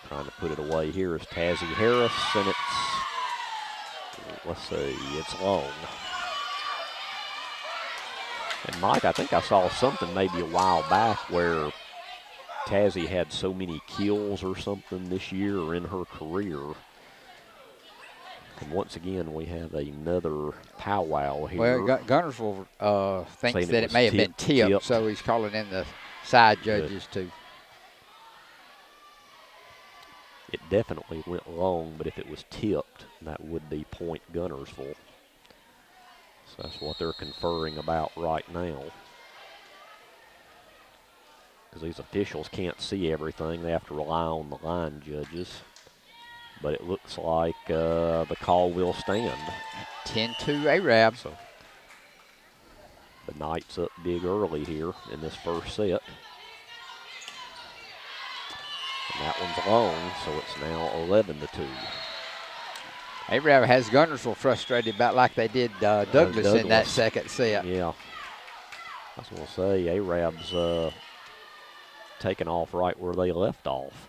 Trying to put it away here is Tazzy Harris, and let's see, it's long. And Mike, I think I saw something maybe a while back where Tazzy had so many kills or something this year or in her career. And once again, we have another powwow here. Well, Guntersville thinks that it may have been tipped, so he's calling in the side judges too. It definitely went long, but if it was tipped, that would be point Guntersville. So that's what they're conferring about right now. Because these officials can't see everything. They have to rely on the line judges. But it looks like the call will stand. 10-2 Arab. So the Knights up big early here in this first set. And that one's long, so it's now 11-2. Arab has Guntersville frustrated about like they did Douglas in that second set. Yeah. I was going to say, Arab's taking off right where they left off.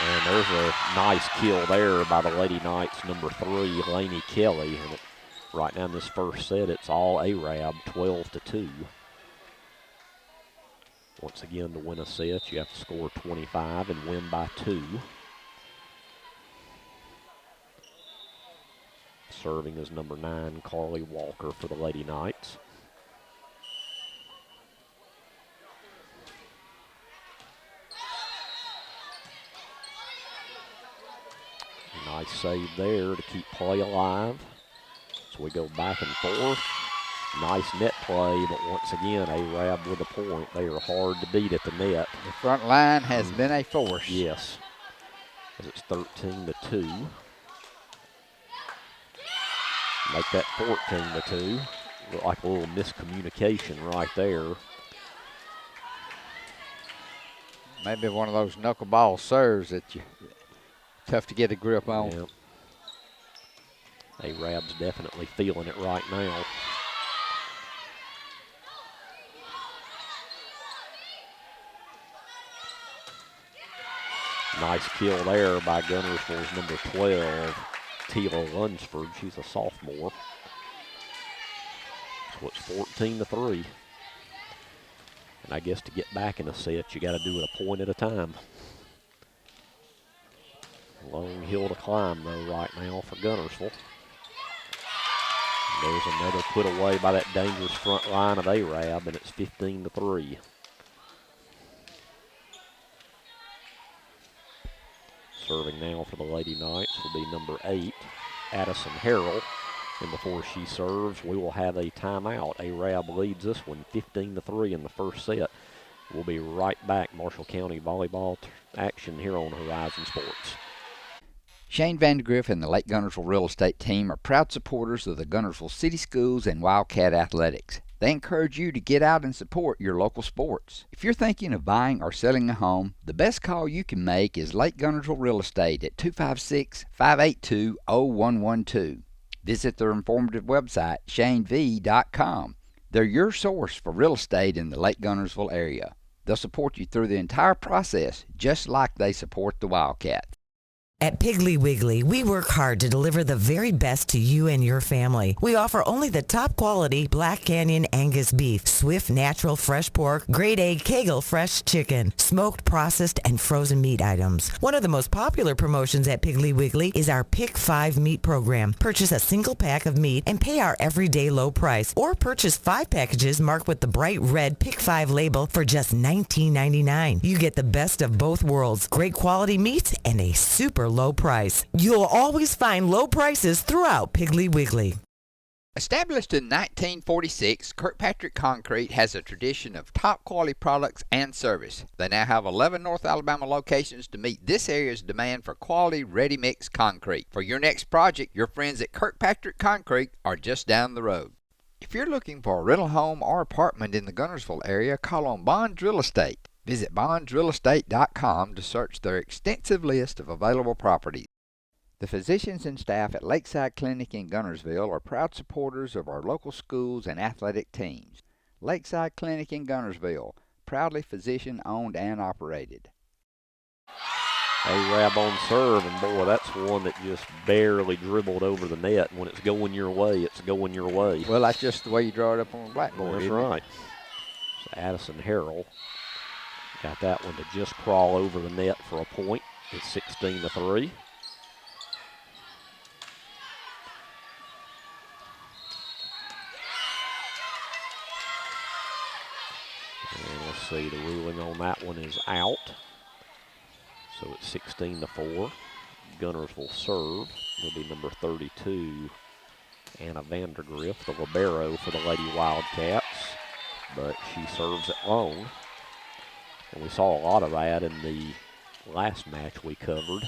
And there's a nice kill there by the Lady Knights, number 3, Lainey Kelly. And Right now in this first set, it's all Arab, 12-2. Once again, to win a set, you have to score 25 and win by 2. Serving is number 9, Carly Walker for the Lady Knights. Nice save there to keep play alive. So we go back and forth. Nice net play, but once again, Arab with a point. They are hard to beat at the net. The front line has been a force. Yes, as it's 13-2. Make that 14-2. Look like a little miscommunication right there. Maybe one of those knuckleball serves that you tough to get a grip on. Yeah. Arab's definitely feeling it right now. Nice kill there by Guntersville's number 12, Tila Lunsford. She's a sophomore. So it's 14-3. And I guess to get back in a set, you got to do it a point at a time. Long hill to climb, though, right now for Guntersville. There's another put away by that dangerous front line of Arab, and it's 15-3. Serving now for the Lady Knights will be number 8, Addison Harrell. And before she serves, we will have a timeout. Arab leads this one 15-3 in the first set. We'll be right back. Marshall County volleyball action here on Horizon Sports. Shane Vandegrift and the Lake Guntersville Real Estate Team are proud supporters of the Guntersville City Schools and Wildcat Athletics. They encourage you to get out and support your local sports. If you're thinking of buying or selling a home, the best call you can make is Lake Guntersville Real Estate at 256-582-0112. Visit their informative website, shanev.com. They're your source for real estate in the Lake Guntersville area. They'll support you through the entire process, just like they support the Wildcats. At Piggly Wiggly, we work hard to deliver the very best to you and your family. We offer only the top quality Black Canyon Angus beef, Swift natural fresh pork, grade A Kegel fresh chicken, smoked, processed, and frozen meat items. One of the most popular promotions at Piggly Wiggly is our Pick 5 meat program. Purchase a single pack of meat and pay our everyday low price, or purchase 5 packages marked with the bright red Pick 5 label for just $19.99. You get the best of both worlds, great quality meats and a super low price. You'll always find low prices throughout Piggly Wiggly. Established in 1946, Kirkpatrick Concrete has a tradition of top quality products and service. They now have 11 North Alabama locations to meet this area's demand for quality ready-mix concrete. For your next project, your friends at Kirkpatrick Concrete are just down the road. If you're looking for a rental home or apartment in the Guntersville area, call on Bonds Real Estate. Visit bondsrealestate.com to search their extensive list of available properties. The physicians and staff at Lakeside Clinic in Guntersville are proud supporters of our local schools and athletic teams. Lakeside Clinic in Guntersville, proudly physician-owned and operated. Arab on serve, and boy, that's one that just barely dribbled over the net. And when it's going your way, it's going your way. Well, that's just the way you draw it up on the blackboard. That's right. So Addison Harrell got that one to just crawl over the net for a point. It's 16-3. And let's see, the ruling on that one is out. So it's 16-4. Guntersville serve will be number 32, Anna Vandegrift, the libero for the Lady Wildcats. But she serves it long. And we saw a lot of that in the last match we covered.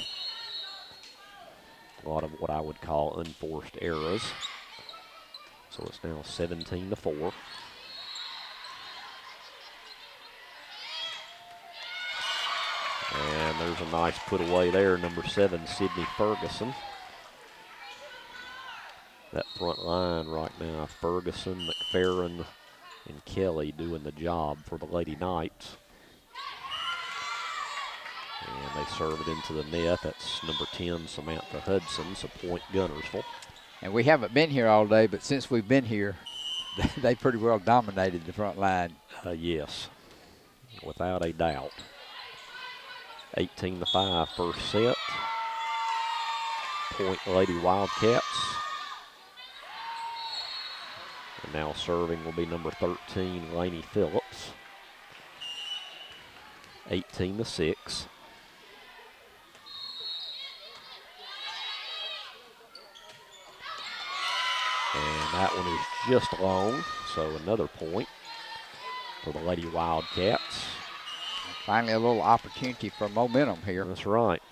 A lot of what I would call unforced errors. So it's now 17-4. And there's a nice put away there, number 7, Sydney Ferguson. That front line right now, Ferguson, McFerrin, and Kelly doing the job for the Lady Knights. And they serve it into the net. That's number 10, Samantha Hudson, so point Guntersville. And we haven't been here all day, but since we've been here, they pretty well dominated the front line. Yes, without a doubt. 18-5 first set. Point Lady Wildcats. And now serving will be number 13, Lainey Phillips. 18-6. And that one is just long, so another point for the Lady Wildcats. Finally, a little opportunity for momentum here. That's right.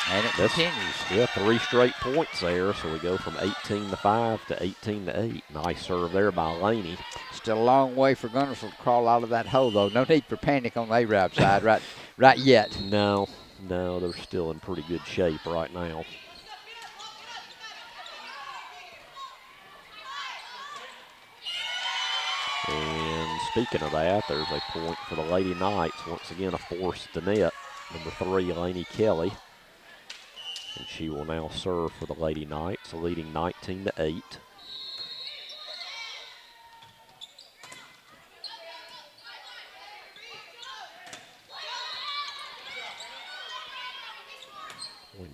And it continues. Yeah, 3 straight points there, so we go from 18-5 to 18-8. Nice serve there by Laney. Still a long way for Guntersville to crawl out of that hole, though. No need for panic on the Arab side right yet. No, they're still in pretty good shape right now. And speaking of that, there's a point for the Lady Knights. Once again, a force at the net. Number 3, Lainey Kelly. And she will now serve for the Lady Knights, leading 19-8.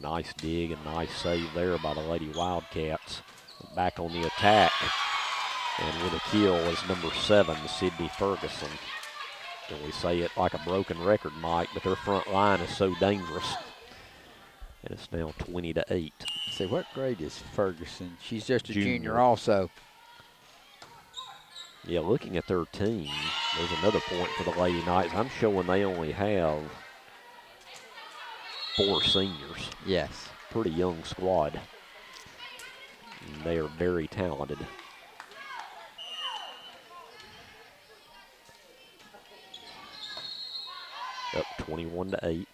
Nice dig and nice save there by the Lady Wildcats. Back on the attack. And with a kill is number 7, Sydney Ferguson. And we say it like a broken record, Mike, but their front line is so dangerous. And it's now 20-8. See, what grade is Ferguson? She's just a junior also. Yeah, looking at their team, there's another point for the Lady Knights. I'm showing they only have 4 seniors. Yes. Pretty young squad. And they are very talented. Up 21-8.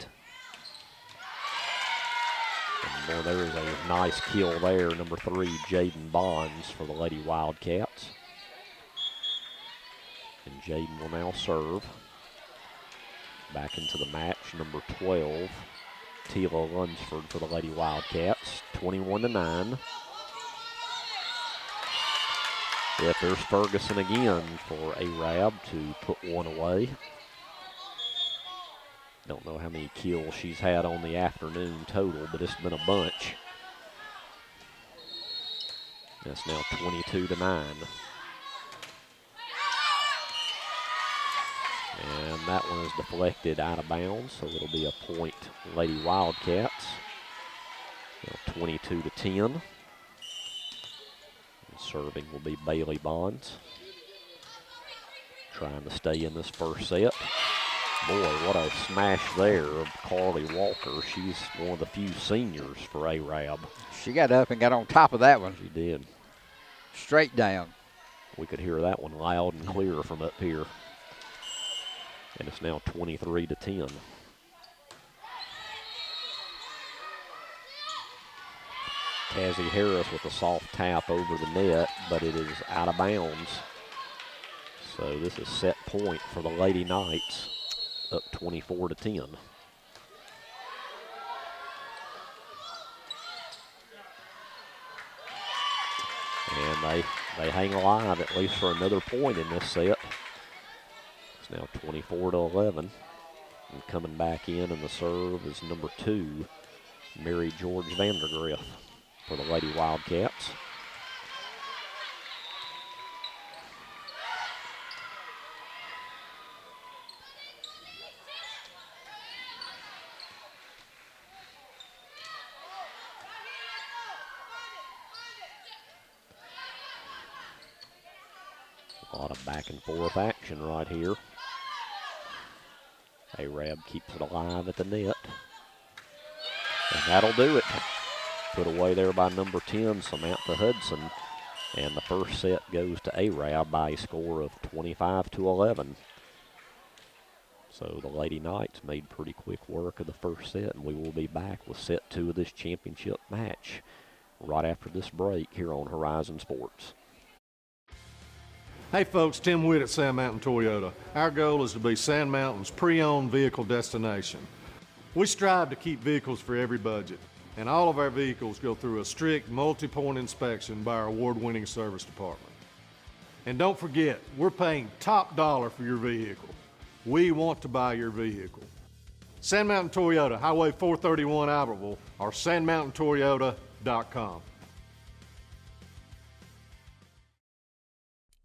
And boy, there is a nice kill there. Number 3, Jaden Bonds for the Lady Wildcats. And Jaden will now serve. Back into the match, number 12, Tila Lunsford for the Lady Wildcats. 21-9. Yep, there's Ferguson again for Arab to put one away. Don't know how many kills she's had on the afternoon total, but it's been a bunch. That's now 22-9. And that one is deflected out of bounds, so it'll be a point Lady Wildcats. Now 22-10. And serving will be Bailey Bonds. Trying to stay in this first set. Boy, what a smash there of Carly Walker. She's one of the few seniors for Arab. She got up and got on top of that one. She did. Straight down. We could hear that one loud and clear from up here. And it's now 23-10. Cassie Harris with a soft tap over the net, but it is out of bounds. So this is set point for the Lady Knights. Up 24-10. And they hang alive at least for another point in this set. It's now 24-11. And coming back in the serve is number 2, Mary George Vandergriff for the Lady Wildcats. A lot of back and forth action right here. Arab keeps it alive at the net. And that'll do it. Put away there by number 10, Samantha Hudson. And the first set goes to Arab by a score of 25-11. So the Lady Knights made pretty quick work of the first set, and we will be back with set 2 of this championship match right after this break here on Horizon Sports. Hey folks, Tim Witt at Sand Mountain Toyota. Our goal is to be Sand Mountain's pre-owned vehicle destination. We strive to keep vehicles for every budget. And all of our vehicles go through a strict multi-point inspection by our award-winning service department. And don't forget, we're paying top dollar for your vehicle. We want to buy your vehicle. Sand Mountain Toyota, Highway 431 Albertville, or sandmountaintoyota.com.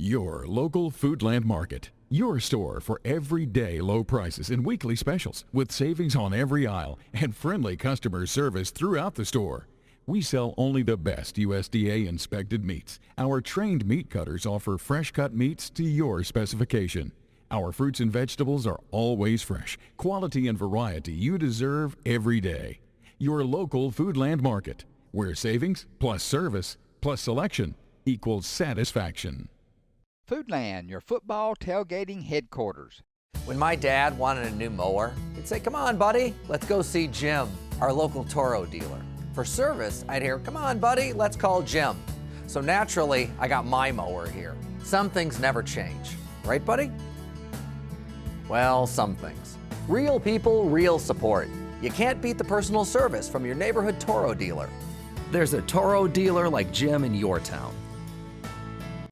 Your local Foodland Market. Your store for everyday low prices and weekly specials with savings on every aisle and friendly customer service throughout the store. We sell only the best USDA inspected meats. Our trained meat cutters offer fresh cut meats to your specification. Our fruits and vegetables are always fresh, quality and variety you deserve every day. Your local Foodland Market, where savings plus service plus selection equals satisfaction. Foodland, your football tailgating headquarters. When my dad wanted a new mower, he'd say, "Come on, buddy, let's go see Jim, our local Toro dealer." For service, I'd hear, "Come on, buddy, let's call Jim." So naturally, I got my mower here. Some things never change. Right, buddy? Well, some things. Real people, real support. You can't beat the personal service from your neighborhood Toro dealer. There's a Toro dealer like Jim in your town.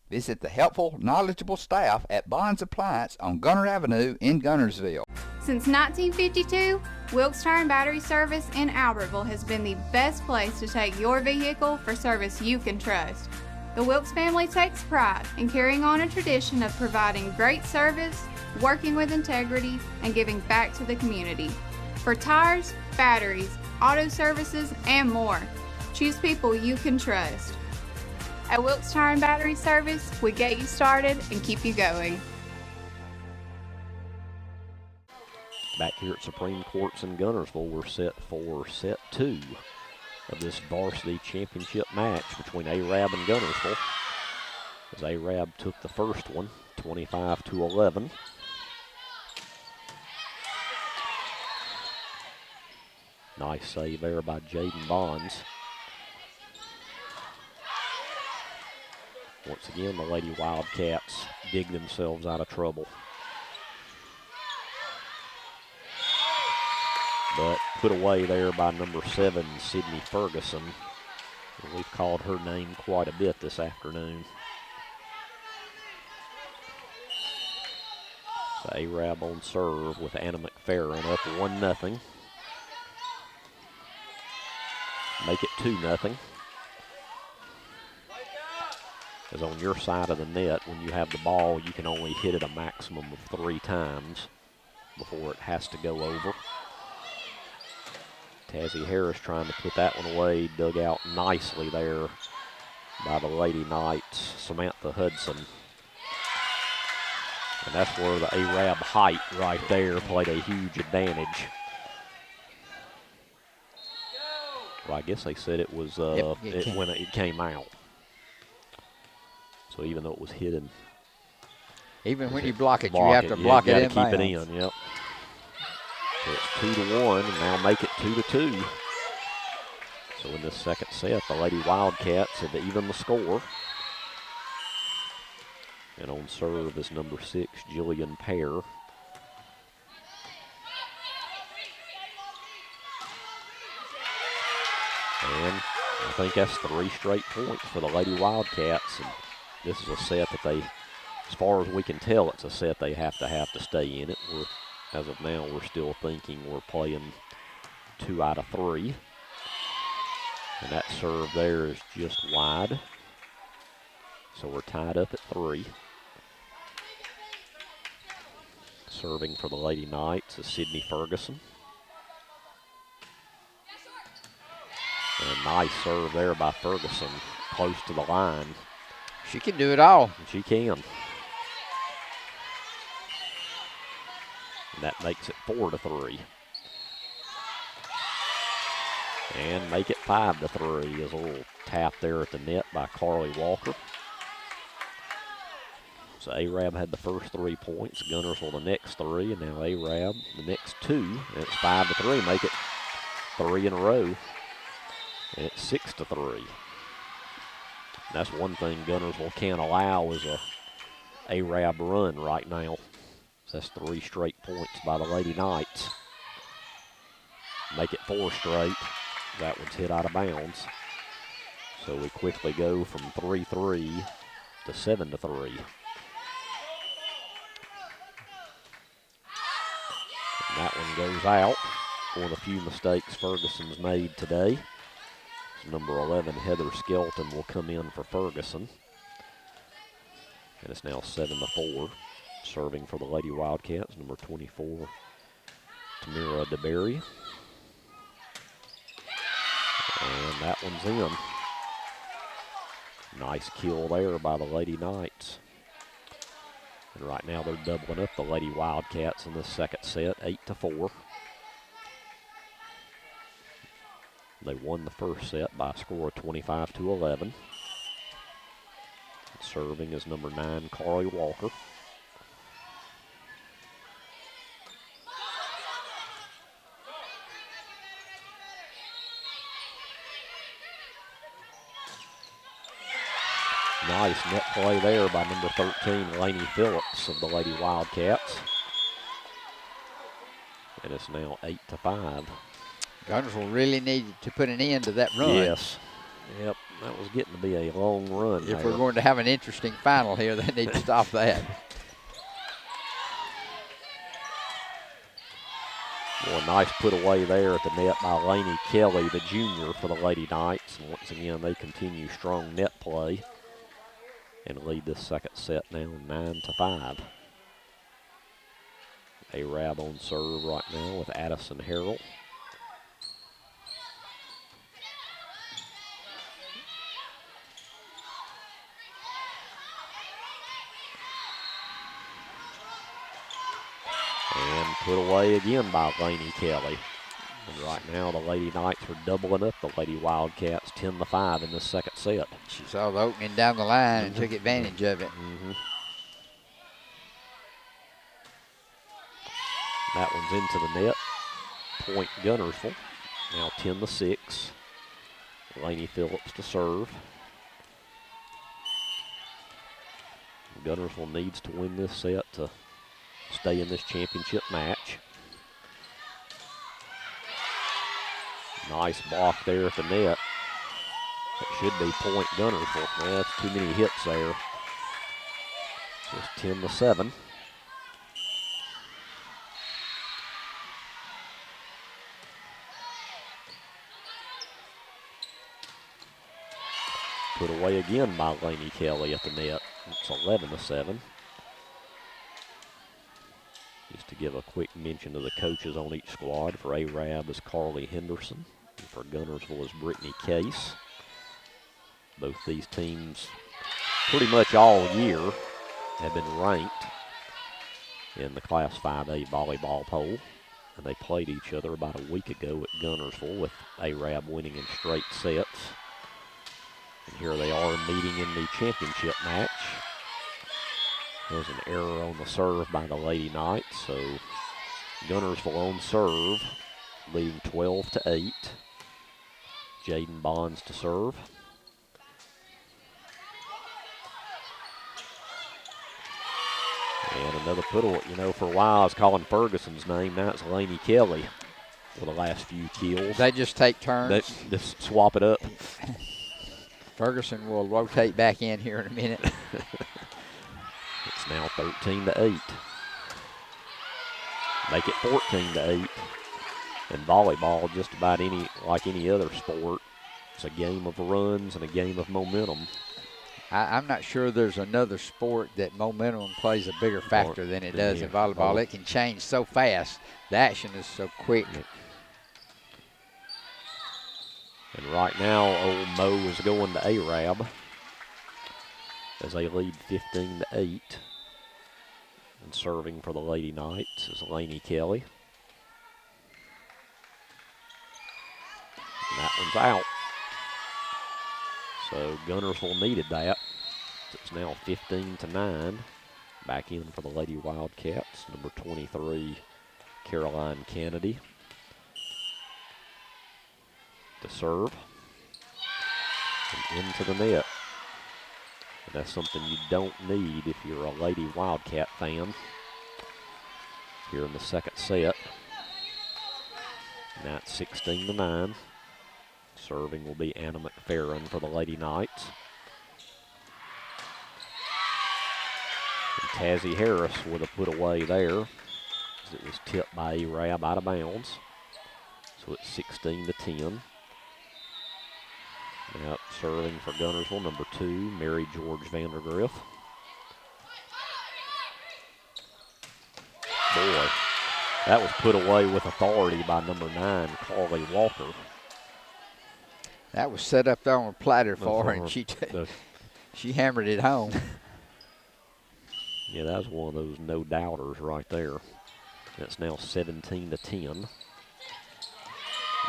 Visit the helpful, knowledgeable staff at Bond's Appliance on Gunter Avenue in Guntersville. Since 1952, Wilkes Tire and Battery Service in Albertville has been the best place to take your vehicle for service you can trust. The Wilkes family takes pride in carrying on a tradition of providing great service, working with integrity, and giving back to the community. For tires, batteries, auto services, and more, choose people you can trust. At Wilkes Tire and Battery Service, we get you started and keep you going. Back here at Supreme Courts in Guntersville, we're set for set 2 of this varsity championship match between Arab and Guntersville. As Arab took the first one, 25-11. Nice save there by Jaden Bonds. Once again, the Lady Wildcats dig themselves out of trouble. But put away there by number 7, Sydney Ferguson. We've called her name quite a bit this afternoon. So Arab on serve with Anna McFerrin up 1-0. Make it 2-0. As on your side of the net, when you have the ball, you can only hit it a maximum of 3 times before it has to go over. Tazzy Harris trying to put that one away, dug out nicely there by the Lady Knights, Samantha Hudson. And that's where the Arab height right there played a huge advantage. Well, I guess they said it was when it came out. So even though it was hidden. Even when you block it, you have to block it in. Keep it in, yep. So it's 2-1, and now make it 2-2. So in this second set, the Lady Wildcats have even the score. And on serve is number 6, Jillian Pear. And I think that's 3 straight points for the Lady Wildcats. And this is a set that they, as far as we can tell, it's a set they have to stay in it. As of now, we're still thinking we're playing 2 out of 3. And that serve there is just wide. So we're tied up at 3. Serving for the Lady Knights is Sydney Ferguson. And a nice serve there by Ferguson, close to the line. She can do it all. And she can. And that makes it 4-3. And make it 5-3 is a little tap there at the net by Carly Walker. So Arab had the first 3 points, Guntersville the next 3, and now Arab the next 2. And it's 5-3, make it 3 in a row. And it's 6-3. That's one thing Guntersville can't allow is a Arab run right now. So that's 3 straight points by the Lady Knights. Make it 4 straight. That one's hit out of bounds. So we quickly go from 3-3 to 7-3. And that one goes out. One of the few mistakes Ferguson's made today. So number 11, Heather Skelton, will come in for Ferguson. And it's now 7-4. Serving for the Lady Wildcats, number 24, Tamira DeBerry. And that one's in. Nice kill there by the Lady Knights. And right now they're doubling up the Lady Wildcats in the second set, 8-4. They won the first set by a score of 25-11. Serving is number 9, Carly Walker. Nice net play there by number 13, Lainey Phillips of the Lady Wildcats. And it's now 8-5. Guntersville really needed to put an end to that run. Yes. Yep, that was getting to be a long run. If we're going to have an interesting final here, they need to stop that. Well, a nice put away there at the net by Lainey Kelly, the junior, for the Lady Knights. And once again, they continue strong net play and lead this second set now 9-5. Arab on serve right now with Addison Harrell. And put away again by Lainey Kelly. And right now the Lady Knights are doubling up the Lady Wildcats 10-5 in this second set. She saw the opening down the line and took advantage of it. That one's into the net. Point Guntersville. Now 10-6. Lainey Phillips to serve. Guntersville needs to win this set to stay in this championship match. Nice block there at the net. That should be point Guntersville. Well, that's too many hits there. It's 10-7. Put away again by Lainey Kelly at the net. It's 11-7. Just to give a quick mention to the coaches on each squad. For Arab is Carly Henderson. And for Guntersville is Brittany Case. Both these teams pretty much all year have been ranked in the Class 5A volleyball poll. And they played each other about a week ago at Guntersville with Arab winning in straight sets. And here they are meeting in the championship match. There's an error on the serve by the Lady Knights, so Guntersville on serve, leading 12-8. Jaden Bonds to serve. And another put-away. You know, for a while I was calling Ferguson's name. Now it's Lainey Kelly for the last few kills. They just take turns. They just swap it up. Ferguson will rotate back in here in a minute. It's now 13-8. Make it 14-8. And volleyball, just about like any other sport, it's a game of runs and a game of momentum. I'm not sure there's another sport that momentum plays a bigger factor than it does in volleyball. It can change so fast. The action is so quick. And right now, old Mo is going to Arab as they lead 15-8. And serving for the Lady Knights is Lainey Kelly. And that one's out. So Guntersville needed that. It's now 15-9. Back in for the Lady Wildcats, number 23, Caroline Kennedy. To serve. And into the net. And that's something you don't need if you're a Lady Wildcat fan. Here in the second set. Now it's 16-9. Serving will be Anna McFerrin for the Lady Knights. And Tazzy Harris with a put away there, as it was tipped by Arab out of bounds. So it's 16-10. Now serving for Guntersville, number 2, Mary George Vandergriff. Boy, that was put away with authority by number 9, Carly Walker. That was set up there on a platter for her, and she hammered it home. Yeah, that was one of those no-doubters right there. That's now 17-10.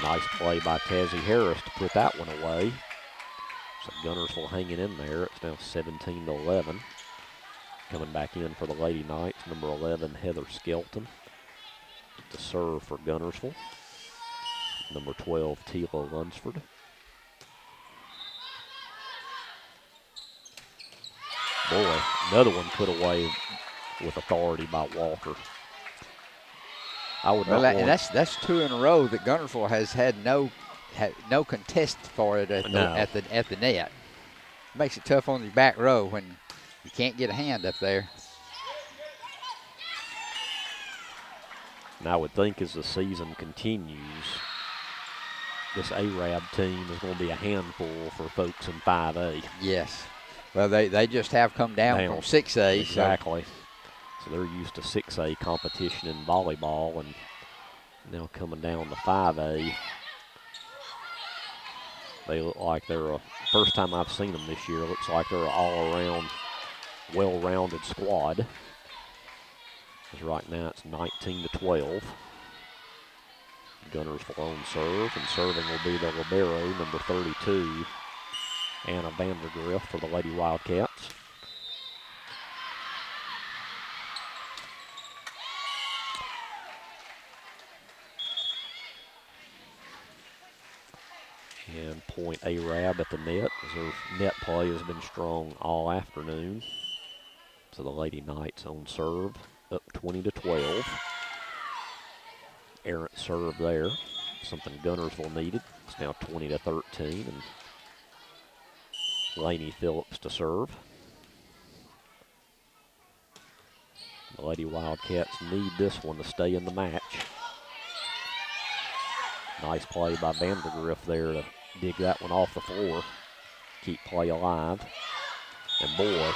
Nice play by Tazzy Harris to put that one away. So Guntersville hanging in there. It's now 17-11. Coming back in for the Lady Knights, number 11, Heather Skelton. To serve for Guntersville. Number 12, Tila Lunsford. Boy, another one put away with authority by Walker. I would not and that's 2 in a row that Guntersville has had no contest for it at the net. Makes it tough on the back row when you can't get a hand up there. And I would think as the season continues, this Arab team is going to be a handful for folks in 5A. Yes. Well, they just have come down from 6A. Exactly. So they're used to 6A competition in volleyball, and now coming down to 5A. They look like they're first time I've seen them this year, looks like they're an all-around, well-rounded squad. Because right now it's 19-12. Guntersville on serve, and serving will be the libero, number 32, Anna Vandergriff for the Lady Wildcats. And point Arab at the net, as their net play has been strong all afternoon. So the Lady Knights on serve, up 20-12. Errant serve there, something Guntersville needed. It's now 20-13, and Lainey Phillips to serve. The Lady Wildcats need this one to stay in the match. Nice play by Vandergriff there to dig that one off the floor. Keep play alive. And boy,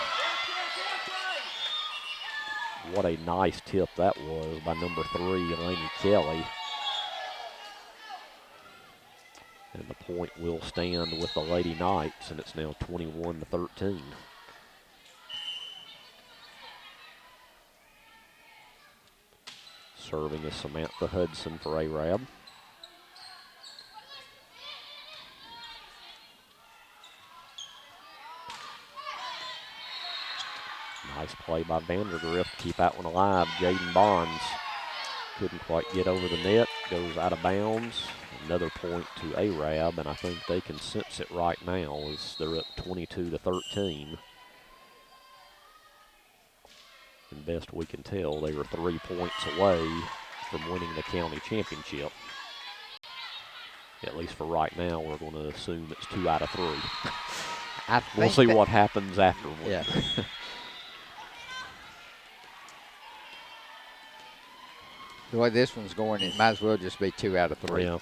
what a nice tip that was by number 3, Elaine Kelly. And the point will stand with the Lady Knights, and it's now 21-13. Serving is Samantha Hudson for Arab. Nice play by Vandergriff to keep that one alive. Jaden Bonds couldn't quite get over the net, goes out of bounds. Another point to Arab, and I think they can sense it right now as they're up 22-13. And best we can tell, they were 3 points away from winning the county championship. At least for right now, we're going to assume it's 2 out of 3. We'll see what happens afterward. Yeah. The way this one's going, it might as well just be 2 out of 3. Yeah.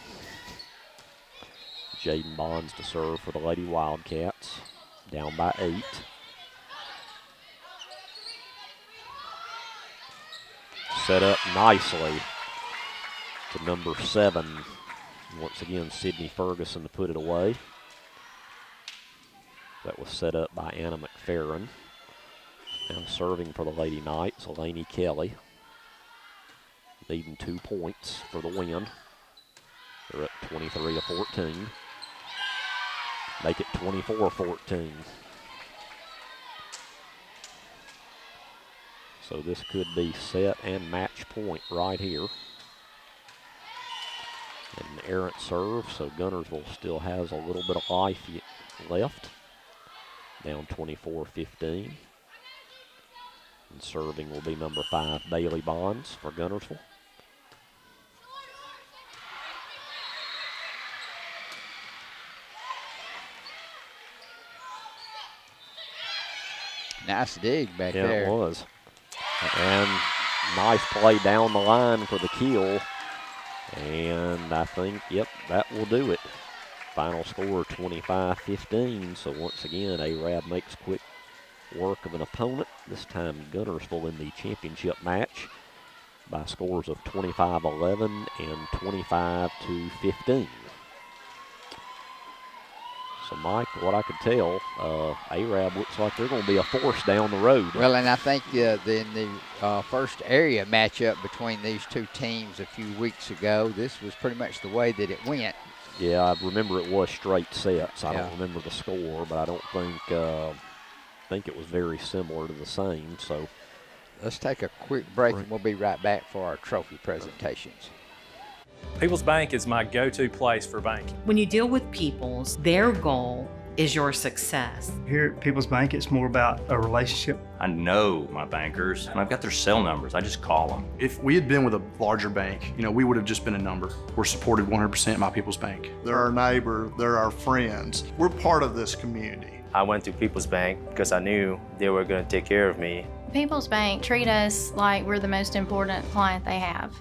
Jaden Bonds to serve for the Lady Wildcats, down by 8. Set up nicely to number 7. Once again, Sydney Ferguson to put it away. That was set up by Anna McFerrin. Now serving for the Lady Knights, Elaine Kelly. Leading 2 points for the win. They're up 23-14. Make it 24-14. So this could be set and match point right here. And an errant serve, so Guntersville still has a little bit of life left. Down 24-15. And serving will be number 5, Bailey Bonds for Guntersville. Nice dig back Yeah, there. it was. And nice play down the line for the kill. And I think, yep, that will do it. Final score 25-15. So once again, Arab makes quick work of an opponent. This time Guntersville in the championship match by scores of 25-11 and 25-15. So, Mike, what I could tell, Arab looks like they're going to be a force down the road. Well, and I think in the first area matchup between these two teams a few weeks ago, this was pretty much the way that it went. Yeah, I remember it was straight sets. I Yeah. don't remember the score, but I don't think it was very similar to the same. So let's take a quick break, and we'll be right back for our trophy presentations. People's Bank is my go-to place for banking. When you deal with People's, their goal is your success. Here at People's Bank, it's more about a relationship. I know my bankers, and I've got their cell numbers. I just call them. If we had been with a larger bank, we would have just been a number. We're supported 100% by People's Bank. They're our neighbor, they're our friends. We're part of this community. I went to People's Bank because I knew they were going to take care of me. People's Bank treat us like we're the most important client they have.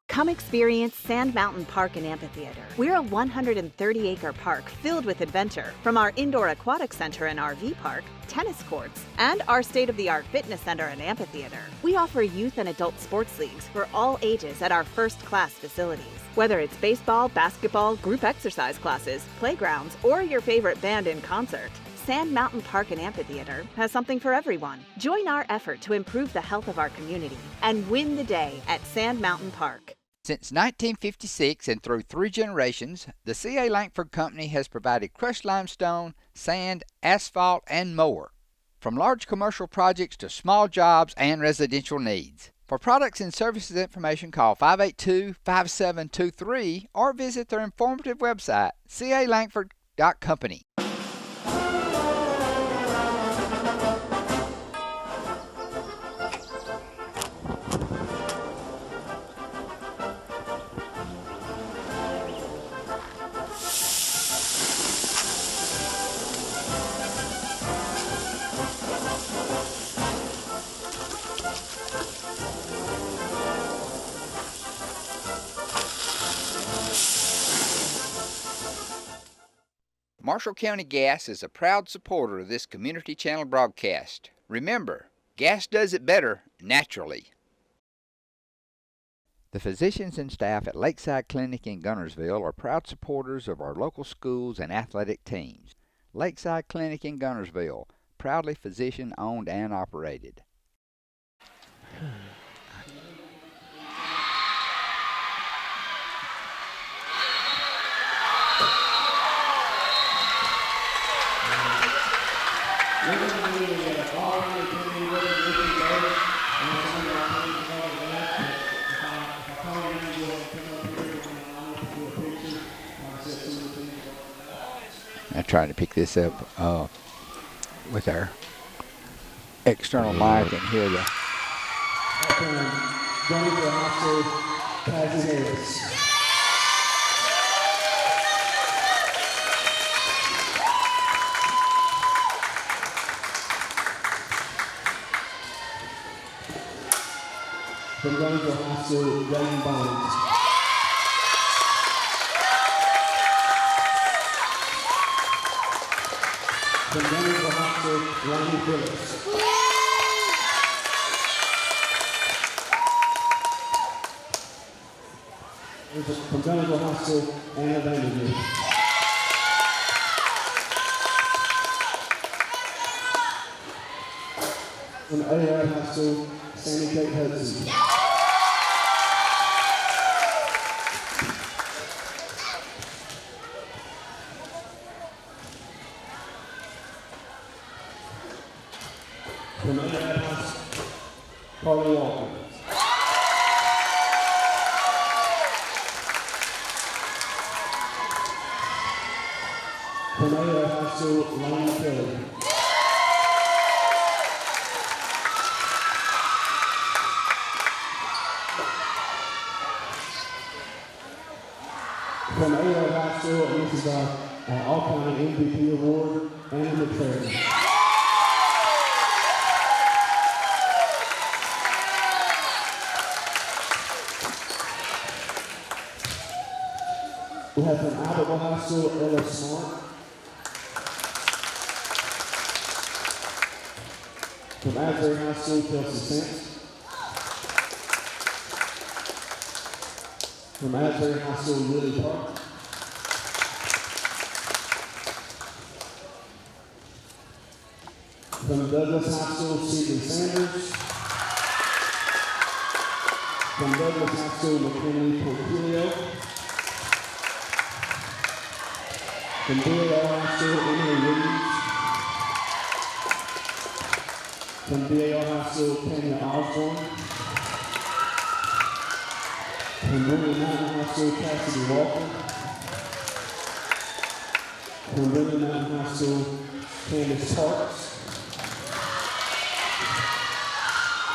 Come experience Sand Mountain Park and Amphitheater. We're a 130-acre park filled with adventure. From our indoor aquatic center and RV park, tennis courts, and our state-of-the-art fitness center and amphitheater. We offer youth and adult sports leagues for all ages at our first-class facilities. Whether it's baseball, basketball, group exercise classes, playgrounds, or your favorite band in concert, Sand Mountain Park and Amphitheater has something for everyone. Join our effort to improve the health of our community and win the day at Sand Mountain Park. Since 1956 and through 3 generations, the C.A. Langford Company has provided crushed limestone, sand, asphalt, and more. From large commercial projects to small jobs and residential needs. For products and services information, call 582-5723 or visit their informative website, calangford.company. Marshall County Gas is a proud supporter of this community channel broadcast. Remember, gas does it better naturally. The physicians and staff at Lakeside Clinic in Guntersville are proud supporters of our local schools and athletic teams. Lakeside Clinic in Guntersville, proudly physician-owned and operated. I'm trying to pick this up with our external mic and hear the. From Guntersville High School, Ryan Bonds. From Guntersville High School, Ryan Phillips. From Guntersville High School, Anna Vanderbilt. From Arab High School, Sammy Kate Hudson. From Arab High School, Carly Walker. From Arab High School, Lana Kelly. From Arab High School, and this is our All-County MVP Award, Anna McFerrin. We have from Albertville High School, Ella Smart. From Asbury High School, Kelsey Sampson. From Asbury High School, Lily Park. From Douglas High School, Sidney Sanders. From Douglas High School, McKinley Portillo. From DAO High School, Emily Reeves. From DAO High School, Tanya Osborne. From William Mountain High School, Cassidy Walker. From William Mountain High School, Candace Parks.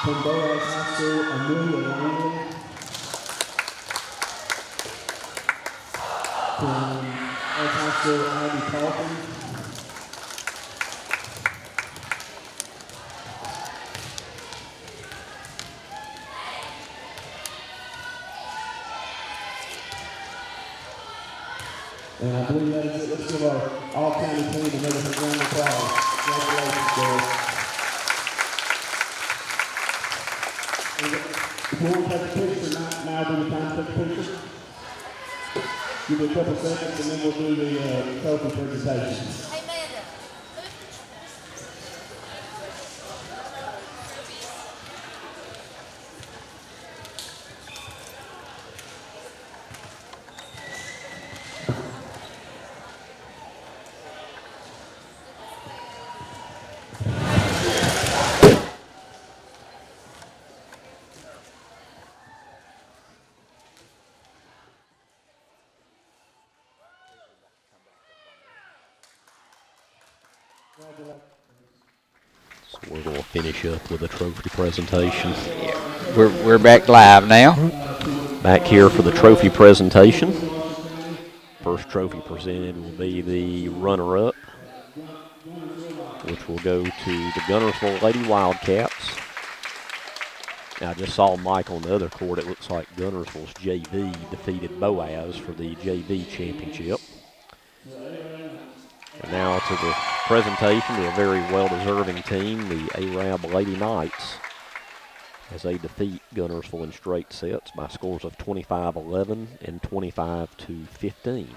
From Boaz High School, Amelia Langley. From Edge High School, Abby Kaufman. And I believe that is it. Let's give our all-county team another round of applause. Congratulations, girls. If you want to take a picture, now do the time to take a picture. Give me a couple seconds and then we'll do the trophy presentation. So we're going to finish up with a trophy presentation. Yeah. We're back live now. Back here for the trophy presentation. First trophy presented will be the runner-up, which will go to the Guntersville Lady Wildcats. Now, I just saw Mike on the other court. It looks like Guntersville's JV defeated Boaz for the JV championship. And now to the presentation to a very well-deserving team, the Arab Lady Knights, as they defeat Guntersville in straight sets by scores of 25-11 and 25-15.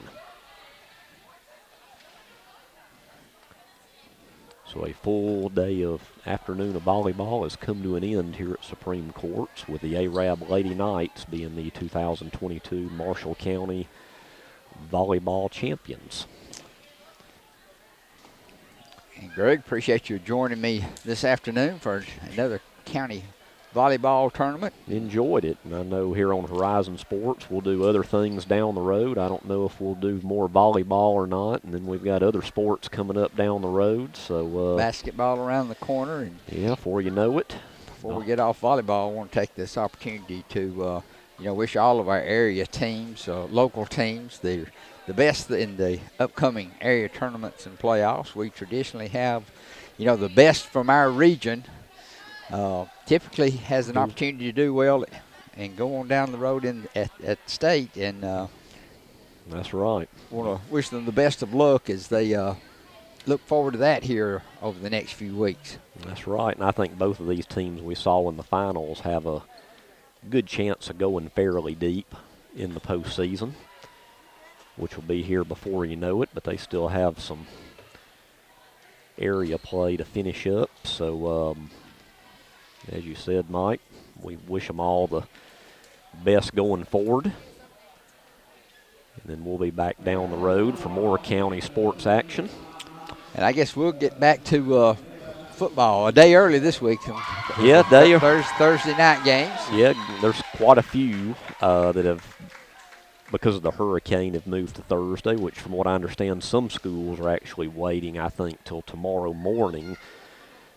So a full day of afternoon of volleyball has come to an end here at Supreme Courts, with the Arab Lady Knights being the 2022 Marshall County Volleyball Champions. And Greg, appreciate you joining me this afternoon for another county volleyball tournament. Enjoyed it, and I know here on Horizon Sports we'll do other things down the road. I don't know if we'll do more volleyball or not, and then we've got other sports coming up down the road. So basketball around the corner, and yeah, before you know it. Before we get off volleyball, I want to take this opportunity to wish all of our area teams, local teams, the best in the upcoming area tournaments and playoffs. We traditionally have, the best from our region. Typically has an opportunity to do well and go on down the road at state, and that's right. Want to wish them the best of luck as they look forward to that here over the next few weeks. That's right, and I think both of these teams we saw in the finals have a good chance of going fairly deep in the postseason, which will be here before you know it, but they still have some area play to finish up. So, as you said, Mike, we wish them all the best going forward. And then we'll be back down the road for more county sports action. And I guess we'll get back to football a day early this week. Yeah, Thursday night games. Yeah, there's quite a few that have, because of the hurricane, have moved to Thursday, which from what I understand, some schools are actually waiting, I think, till tomorrow morning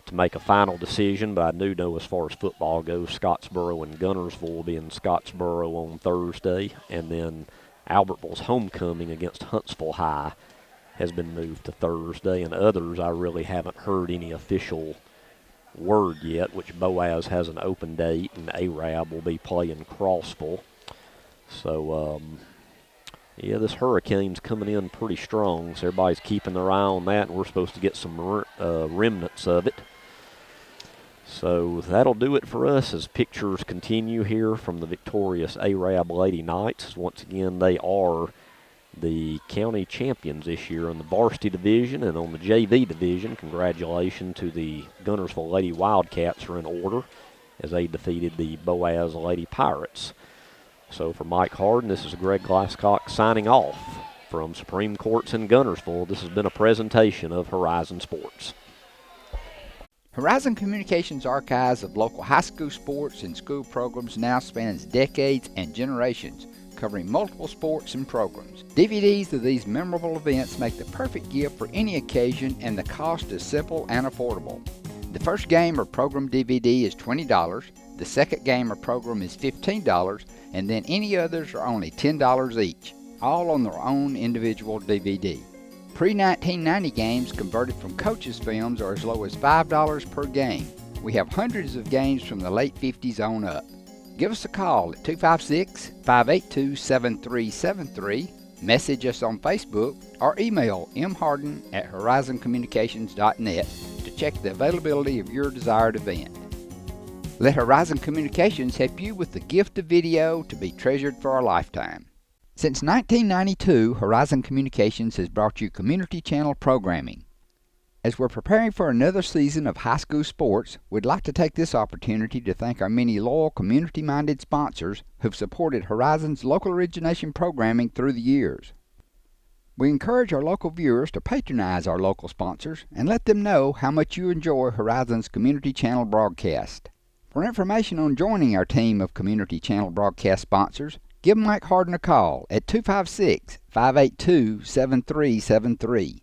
to make a final decision. But I do know as far as football goes, Scottsboro and Guntersville will be in Scottsboro on Thursday, and then Albertville's homecoming against Huntsville High has been moved to Thursday, and others I really haven't heard any official word yet, which Boaz has an open date, and Arab will be playing Crossville. So Yeah, this hurricane's coming in pretty strong, so everybody's keeping their eye on that, and we're supposed to get some remnants of it. So that'll do it for us as pictures continue here from the victorious Arab Lady Knights. Once again, they are the county champions this year in the varsity division, and on the JV division, congratulations to the Guntersville Lady Wildcats are in order as they defeated the Boaz Lady Pirates. So for Mike Harden, this is Greg Glasscock signing off from Supreme Courts in Guntersville. This has been a presentation of Horizon Sports. Horizon Communications' archives of local high school sports and school programs now spans decades and generations, covering multiple sports and programs. DVDs of these memorable events make the perfect gift for any occasion, and the cost is simple and affordable. The first game or program DVD is $20, the second game or program is $15, and then any others are only $10 each, all on their own individual DVD. Pre-1990 games converted from coaches' films are as low as $5 per game. We have hundreds of games from the late 50s on up. Give us a call at 256-582-7373, message us on Facebook, or email mharden@horizoncommunications.net to check the availability of your desired event. Let Horizon Communications help you with the gift of video to be treasured for a lifetime. Since 1992, Horizon Communications has brought you community channel programming. As we're preparing for another season of high school sports, we'd like to take this opportunity to thank our many loyal community-minded sponsors who've supported Horizon's local origination programming through the years. We encourage our local viewers to patronize our local sponsors and let them know how much you enjoy Horizon's community channel broadcast. For information on joining our team of community channel broadcast sponsors, give Mike Harden a call at 256-582-7373.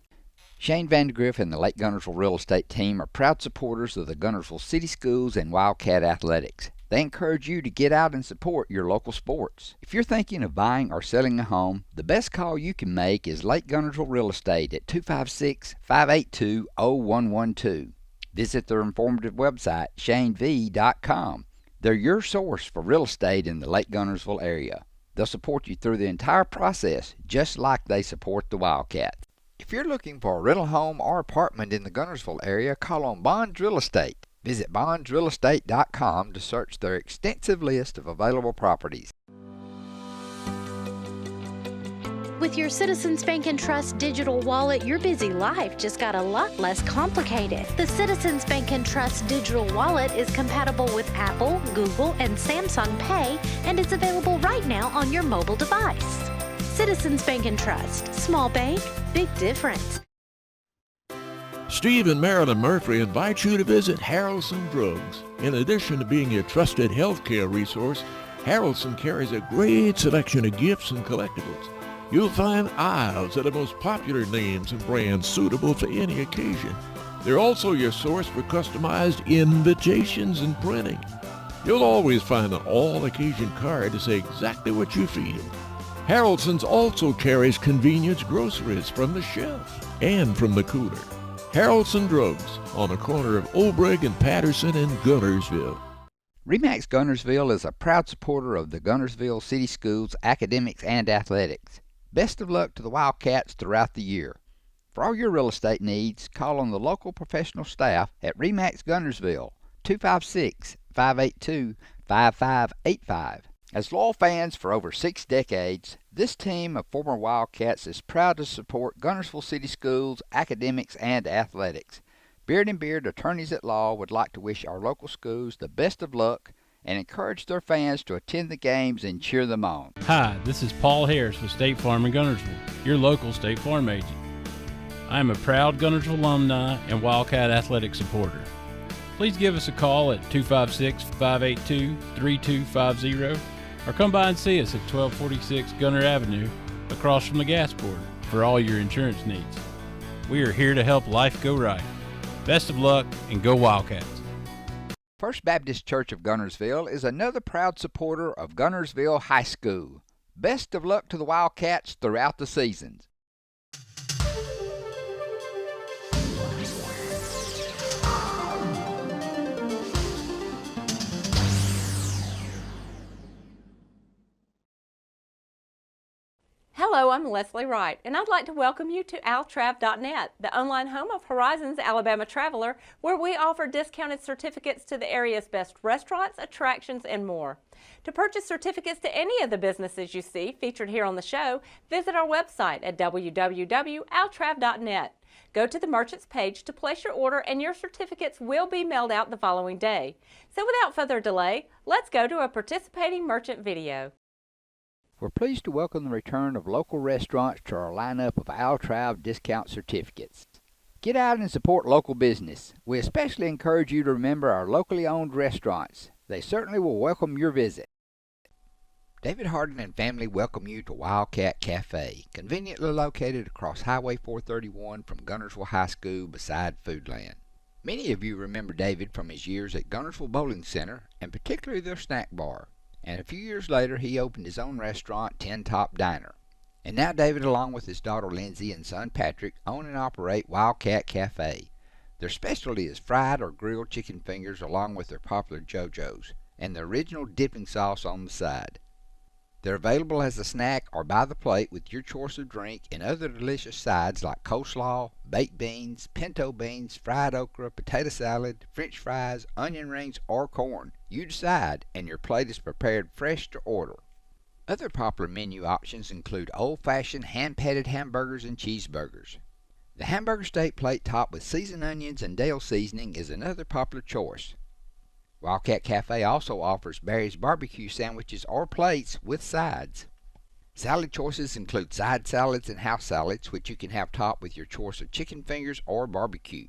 Shane Vandegrift and the Lake Guntersville Real Estate Team are proud supporters of the Guntersville City Schools and Wildcat Athletics. They encourage you to get out and support your local sports. If you're thinking of buying or selling a home, the best call you can make is Lake Guntersville Real Estate at 256-582-0112. Visit their informative website, shanev.com. They're your source for real estate in the Lake Guntersville area. They'll support you through the entire process, just like they support the Wildcat. If you're looking for a rental home or apartment in the Guntersville area, call on Bonds Real Estate. Visit bondsrealestate.com to search their extensive list of available properties. With your Citizens Bank and Trust digital wallet, your busy life just got a lot less complicated. The Citizens Bank and Trust digital wallet is compatible with Apple, Google, and Samsung Pay, and is available right now on your mobile device. Citizens Bank and Trust. Small bank, big difference. Steve and Marilyn Murphy invite you to visit Harrelson Drugs. In addition to being your trusted healthcare resource, Harrelson carries a great selection of gifts and collectibles. You'll find aisles of the most popular names and brands suitable for any occasion. They're also your source for customized invitations and printing. You'll always find an all-occasion card to say exactly what you feel. Harrelson's also carries convenience groceries from the shelf and from the cooler. Harrelson Drugs on the corner of Obrig and Patterson in Guntersville. RE/MAX Guntersville is a proud supporter of the Guntersville City Schools academics and athletics. Best of luck to the Wildcats throughout the year. For all your real estate needs, call on the local professional staff at RE/MAX Guntersville, 256-582-5585. As loyal fans for over 6 decades, this team of former Wildcats is proud to support Guntersville City Schools, academics, and athletics. Beard and Beard Attorneys at Law would like to wish our local schools the best of luck and encourage their fans to attend the games and cheer them on. Hi, this is Paul Harris with State Farm in Guntersville, your local State Farm agent. I am a proud Guntersville alumni and Wildcat athletic supporter. Please give us a call at 256-582-3250 or come by and see us at 1246 Gunter Avenue across from the gas port for all your insurance needs. We are here to help life go right. Best of luck and go Wildcats. First Baptist Church of Guntersville is another proud supporter of Guntersville High School. Best of luck to the Wildcats throughout the seasons. Hello Hello, I'm Leslie Wright, and I'd like to welcome you to altrav.net, the online home of Horizons Alabama Traveler, where we offer discounted certificates to the area's best restaurants, attractions, and more. To purchase certificates to any of the businesses you see featured here on the show, visit our website at www.altrav.net. Go to the Merchants page to place your order, and your certificates will be mailed out the following day. So without further delay, let's go to a participating merchant video. We're pleased to welcome the return of local restaurants to our lineup of Altrav discount certificates. Get out and support local business. We especially encourage you to remember our locally owned restaurants. They certainly will welcome your visit. David Hardin and family welcome you to Wildcat Cafe, conveniently located across Highway 431 from Guntersville High School beside Foodland. Many of you remember David from his years at Guntersville Bowling Center, and particularly their snack bar. And a few years later, he opened his own restaurant, Tin Top Diner. And now David, along with his daughter Lindsay and son Patrick, own and operate Wildcat Cafe. Their specialty is fried or grilled chicken fingers along with their popular JoJo's, and the original dipping sauce on the side. They're available as a snack or by the plate with your choice of drink and other delicious sides like coleslaw, baked beans, pinto beans, fried okra, potato salad, french fries, onion rings, or corn. You decide, and your plate is prepared fresh to order. Other popular menu options include old-fashioned hand-patted hamburgers and cheeseburgers. The hamburger steak plate topped with seasoned onions and Dale seasoning is another popular choice. Wildcat Cafe also offers Barry's barbecue sandwiches or plates with sides. Salad choices include side salads and house salads, which you can have topped with your choice of chicken fingers or barbecue.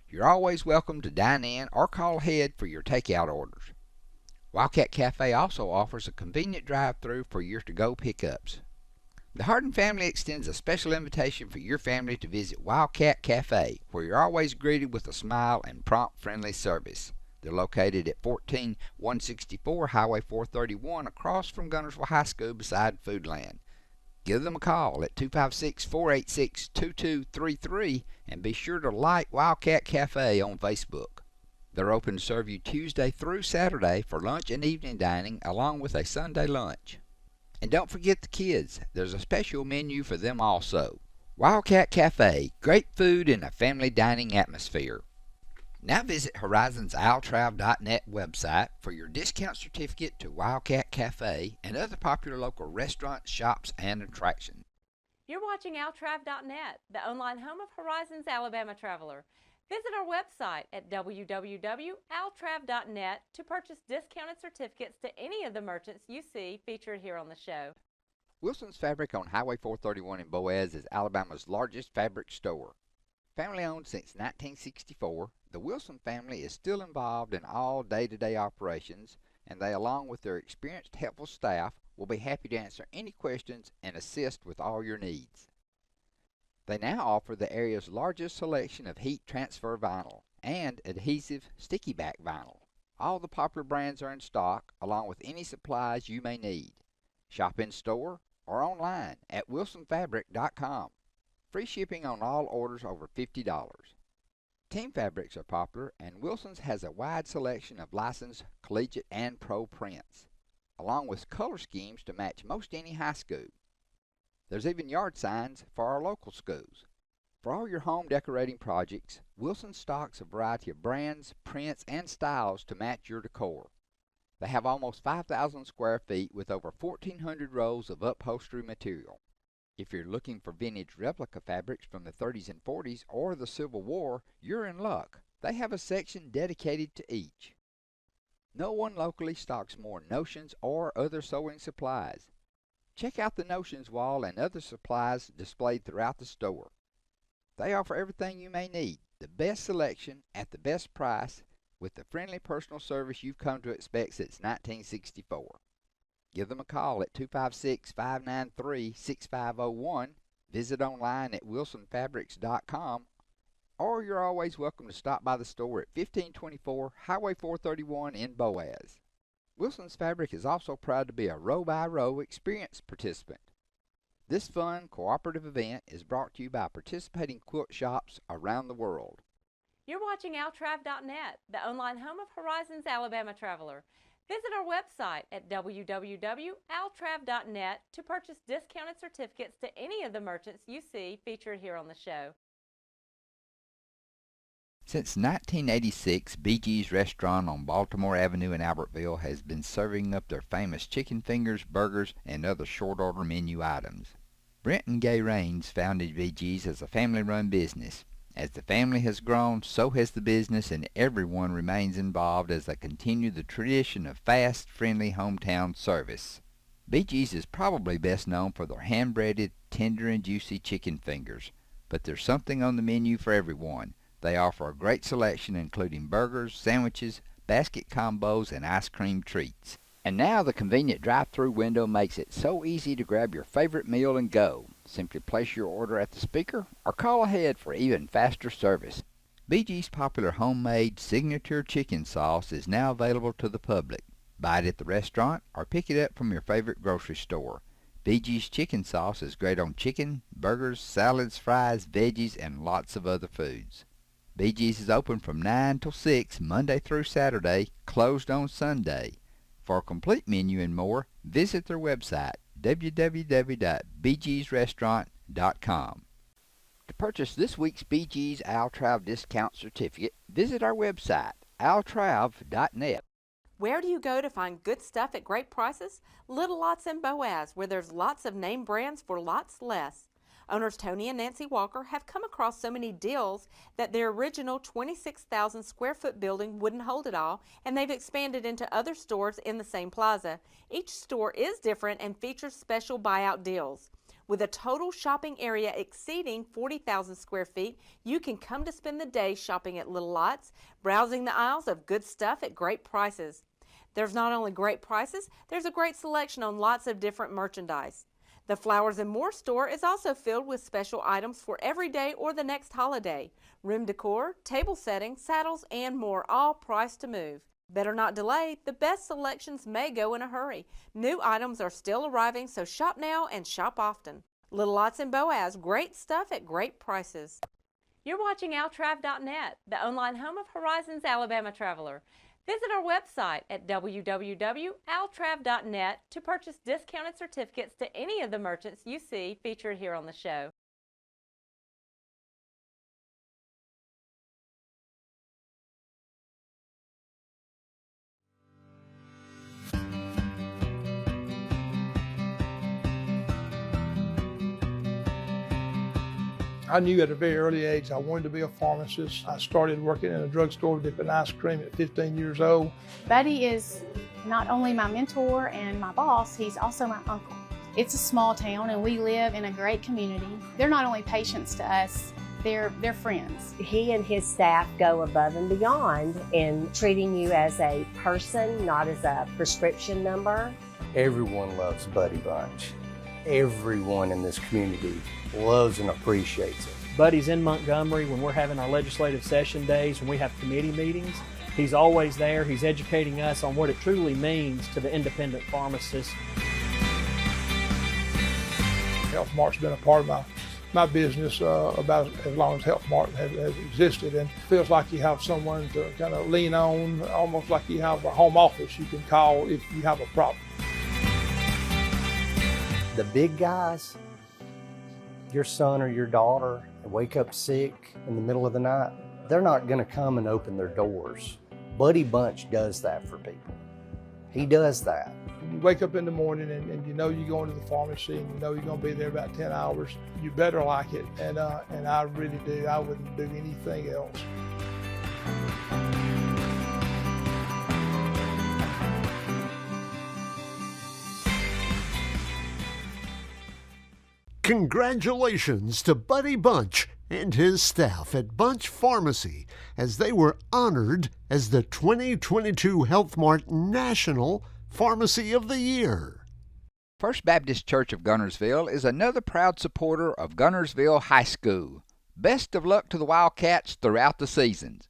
You're always welcome to dine in or call ahead for your takeout orders. Wildcat Cafe also offers a convenient drive-thru for your to-go pickups. The Hardin family extends a special invitation for your family to visit Wildcat Cafe, where you're always greeted with a smile and prompt, friendly service. They're located at 14164 Highway 431 across from Guntersville High School beside Foodland. Give them a call at 256-486-2233 and be sure to like Wildcat Cafe on Facebook. They're open to serve you Tuesday through Saturday for lunch and evening dining along with a Sunday lunch. And don't forget the kids. There's a special menu for them also. Wildcat Cafe, great food in a family dining atmosphere. Now visit Horizons altrav.net website for your discount certificate to Wildcat Cafe and other popular local restaurants, shops, and attractions. You're watching altrav.net, the online home of Horizons Alabama Traveler. Visit our website at www.altrav.net to purchase discounted certificates to any of the merchants you see featured here on the show. Wilson's Fabric on Highway 431 in Boaz is Alabama's largest fabric store. Family owned since 1964, the Wilson family is still involved in all day-to-day operations, and they, along with their experienced, helpful staff, will be happy to answer any questions and assist with all your needs. They now offer the area's largest selection of heat transfer vinyl and adhesive sticky back vinyl. All the popular brands are in stock, along with any supplies you may need. Shop in store or online at wilsonfabric.com. Free shipping on all orders over $50. Team fabrics are popular, and Wilson's has a wide selection of licensed collegiate and pro prints, along with color schemes to match most any high school. There's even yard signs for our local schools. For all your home decorating projects, Wilson stocks a variety of brands, prints, and styles to match your decor. They have almost 5,000 square feet with over 1,400 rows of upholstery material. If you're looking for vintage replica fabrics from the 30s and 40s or the Civil War, you're in luck. They have a section dedicated to each. No one locally stocks more notions or other sewing supplies. Check out the notions wall and other supplies displayed throughout the store. They offer everything you may need, the best selection at the best price, with the friendly personal service you've come to expect since 1964. Give them a call at 256-593-6501, visit online at wilsonfabrics.com, or you're always welcome to stop by the store at 1524 Highway 431 in Boaz. Wilson's Fabric is also proud to be a row-by-row experience participant. This fun, cooperative event is brought to you by participating quilt shops around the world. You're watching altrav.net, the online home of Horizons Alabama Traveler. Visit our website at www.altrav.net to purchase discounted certificates to any of the merchants you see featured here on the show. Since 1986, BG's restaurant on Baltimore Avenue in Albertville has been serving up their famous chicken fingers, burgers, and other short-order menu items. Brent and Gay Raines founded BG's as a family-run business. As the family has grown, so has the business, and everyone remains involved as they continue the tradition of fast, friendly hometown service. BG's is probably best known for their hand-breaded, tender and juicy chicken fingers, but there's something on the menu for everyone. They offer a great selection including burgers, sandwiches, basket combos, and ice cream treats. And now the convenient drive-through window makes it so easy to grab your favorite meal and go. Simply place your order at the speaker or call ahead for even faster service. BG's popular homemade signature chicken sauce is now available to the public. Buy it at the restaurant or pick it up from your favorite grocery store. BG's chicken sauce is great on chicken, burgers, salads, fries, veggies, and lots of other foods. BG's is open from 9 till 6 Monday through Saturday, closed on Sunday. For a complete menu and more, visit their website, www.bgsrestaurant.com. To purchase this week's BG's Altrav discount certificate, visit our website, altrav.net. Where do you go to find good stuff at great prices? Little Lots in Boaz, where there's lots of name brands for lots less. Owners Tony and Nancy Walker have come across so many deals that their original 26,000 square foot building wouldn't hold it all, and they've expanded into other stores in the same plaza. Each store is different and features special buyout deals. With a total shopping area exceeding 40,000 square feet, you can come to spend the day shopping at Little Lots, browsing the aisles of good stuff at great prices. There's not only great prices, there's a great selection on lots of different merchandise. The Flowers and More store is also filled with special items for every day or the next holiday. Room decor, table settings, saddles, and more, all priced to move. Better not delay, the best selections may go in a hurry. New items are still arriving, so shop now and shop often. Little Lots in Boaz, great stuff at great prices. You're watching altrav.net, the online home of Horizons Alabama Traveler. Visit our website at www.altrav.net to purchase discounted certificates to any of the merchants you see featured here on the show. I knew at a very early age I wanted to be a pharmacist. I started working in a drugstore dipping ice cream at 15 years old. Buddy is not only my mentor and my boss, he's also my uncle. It's a small town and we live in a great community. They're not only patients to us, they're friends. He and his staff go above and beyond in treating you as a person, not as a prescription number. Everyone loves Buddy Bunch. Everyone in this community loves and appreciates it. Buddy's in Montgomery when we're having our legislative session days, when we have committee meetings. He's always there. He's educating us on what it truly means to the independent pharmacist. Health Mart's been a part of my business about as long as Health Mart has existed, and it feels like you have someone to kind of lean on, almost like you have a home office you can call if you have a problem. The big guys, your son or your daughter wake up sick in the middle of the night, they're not going to come and open their doors. Buddy Bunch does that for people. He does that. You wake up in the morning and you know you're going to the pharmacy and you know you're going to be there about 10 hours. You better like it, and I really do. I wouldn't do anything else. Congratulations to Buddy Bunch and his staff at Bunch Pharmacy as they were honored as the 2022 Health Mart National Pharmacy of the Year. First Baptist Church of Guntersville is another proud supporter of Guntersville High School. Best of luck to the Wildcats throughout the seasons.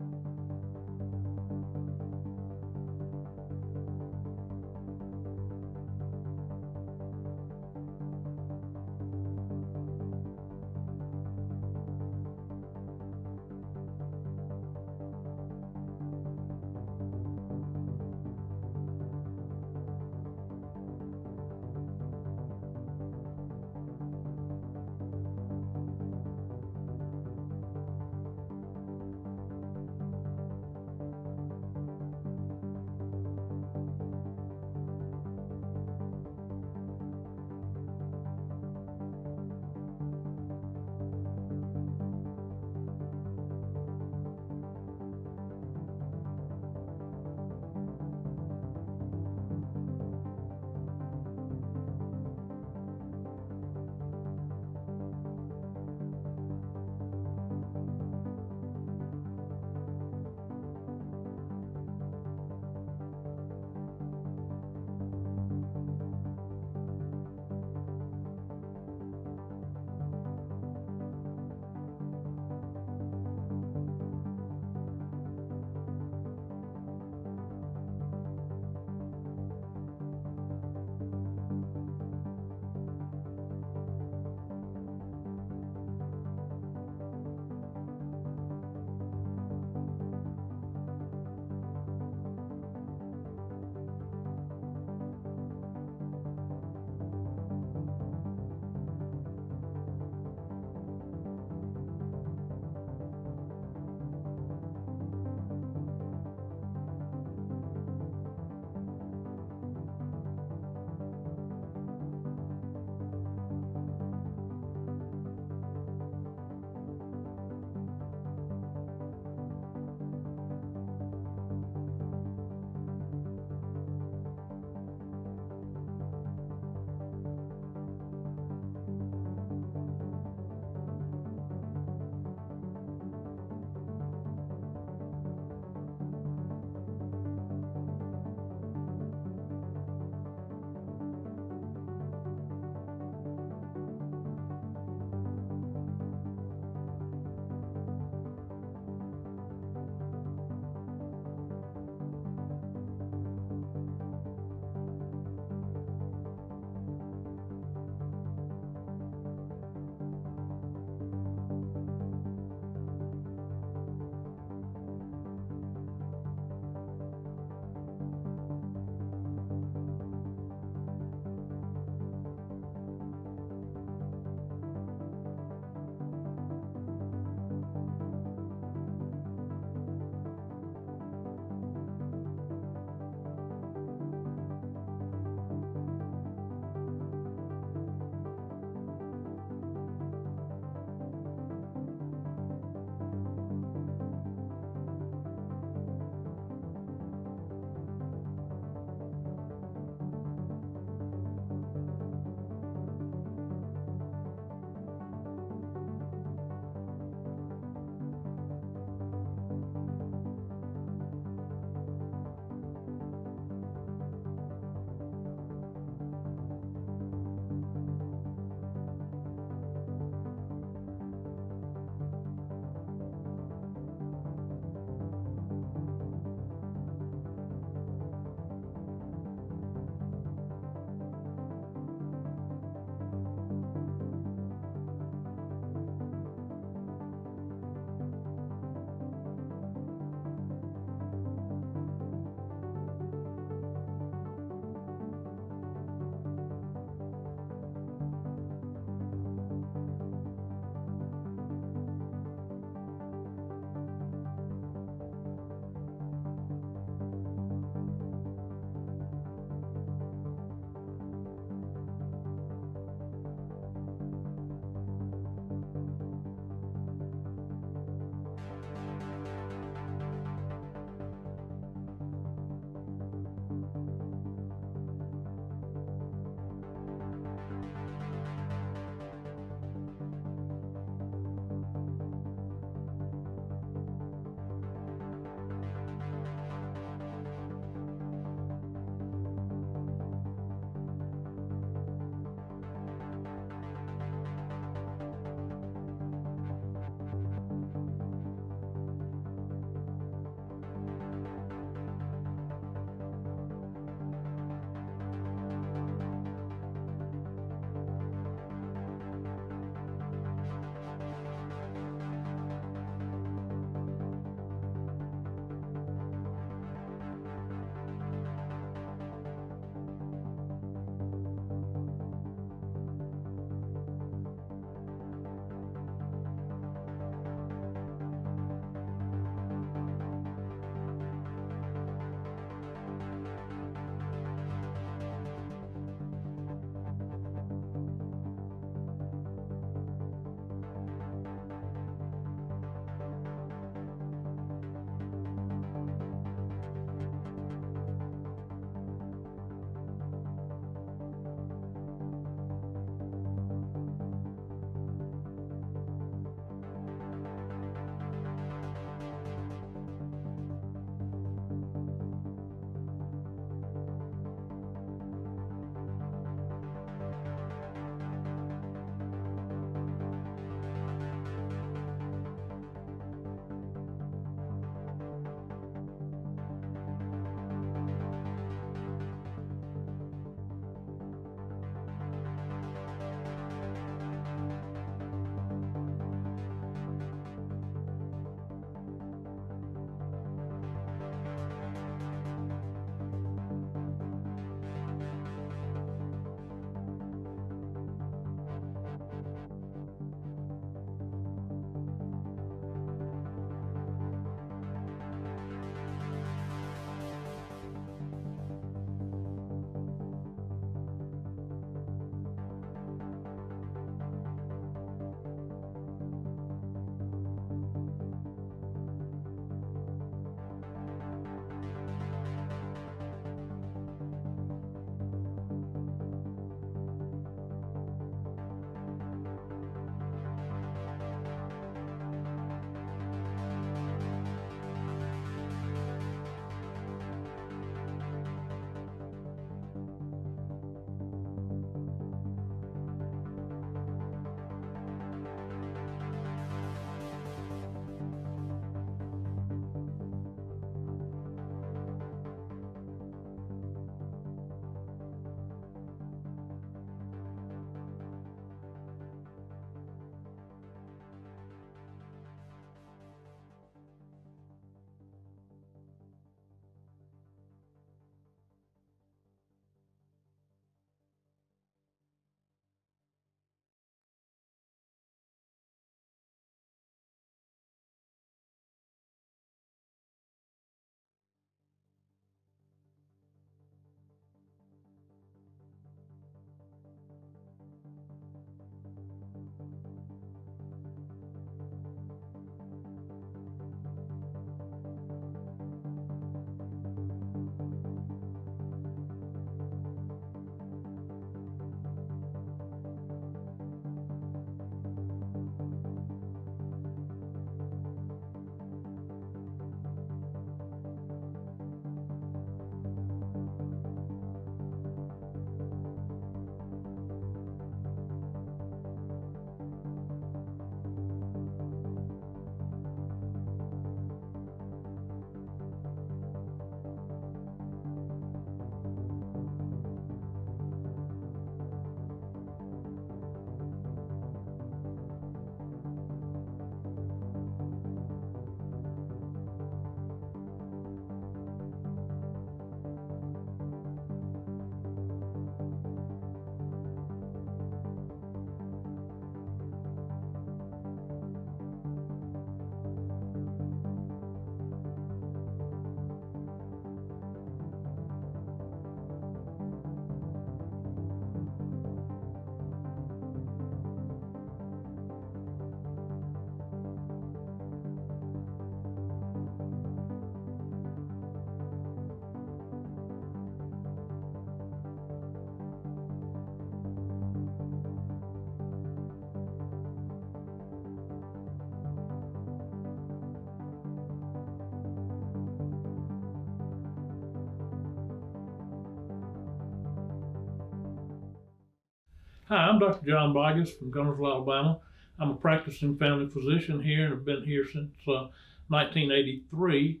Hi, I'm Dr. John Bogus from Guntersville, Alabama. I'm a practicing family physician here and have been here since 1983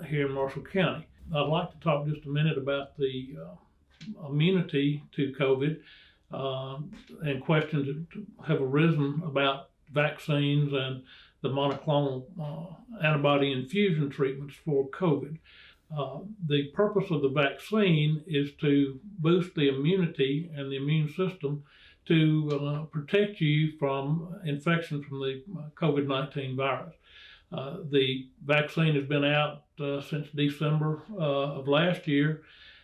here in Marshall County. I'd like to talk just a minute about the immunity to COVID and questions that have arisen about vaccines and the monoclonal antibody infusion treatments for COVID. The purpose of the vaccine is to boost the immunity and the immune system to protect you from infection from the COVID-19 virus. The vaccine has been out since December of last year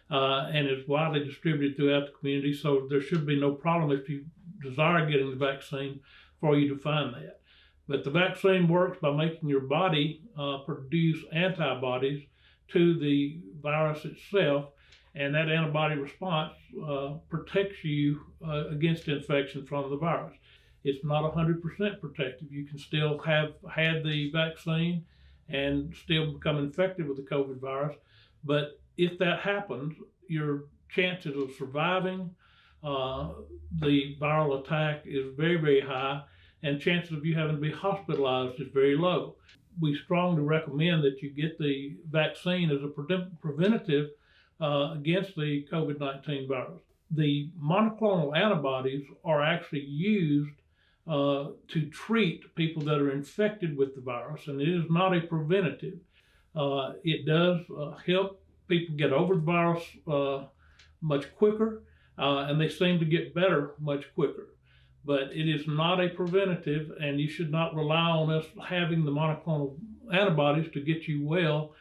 and is widely distributed throughout the community, so there should be no problem if you desire getting the vaccine for you to find that. But the vaccine works by making your body produce antibodies to the virus itself, and that antibody response protects you against infection from the virus. It's not 100% protective. You can still have had the vaccine and still become infected with the COVID virus, but if that happens, your chances of surviving the viral attack is very, very high, and chances of you having to be hospitalized is very low. We strongly recommend that you get the vaccine as a preventative against the COVID-19 virus. The monoclonal antibodies are actually used to treat people that are infected with the virus, and it is not a preventative. It does help people get over the virus much quicker, and they seem to get better much quicker. But it is not a preventative, and you should not rely on us having the monoclonal antibodies to get you well.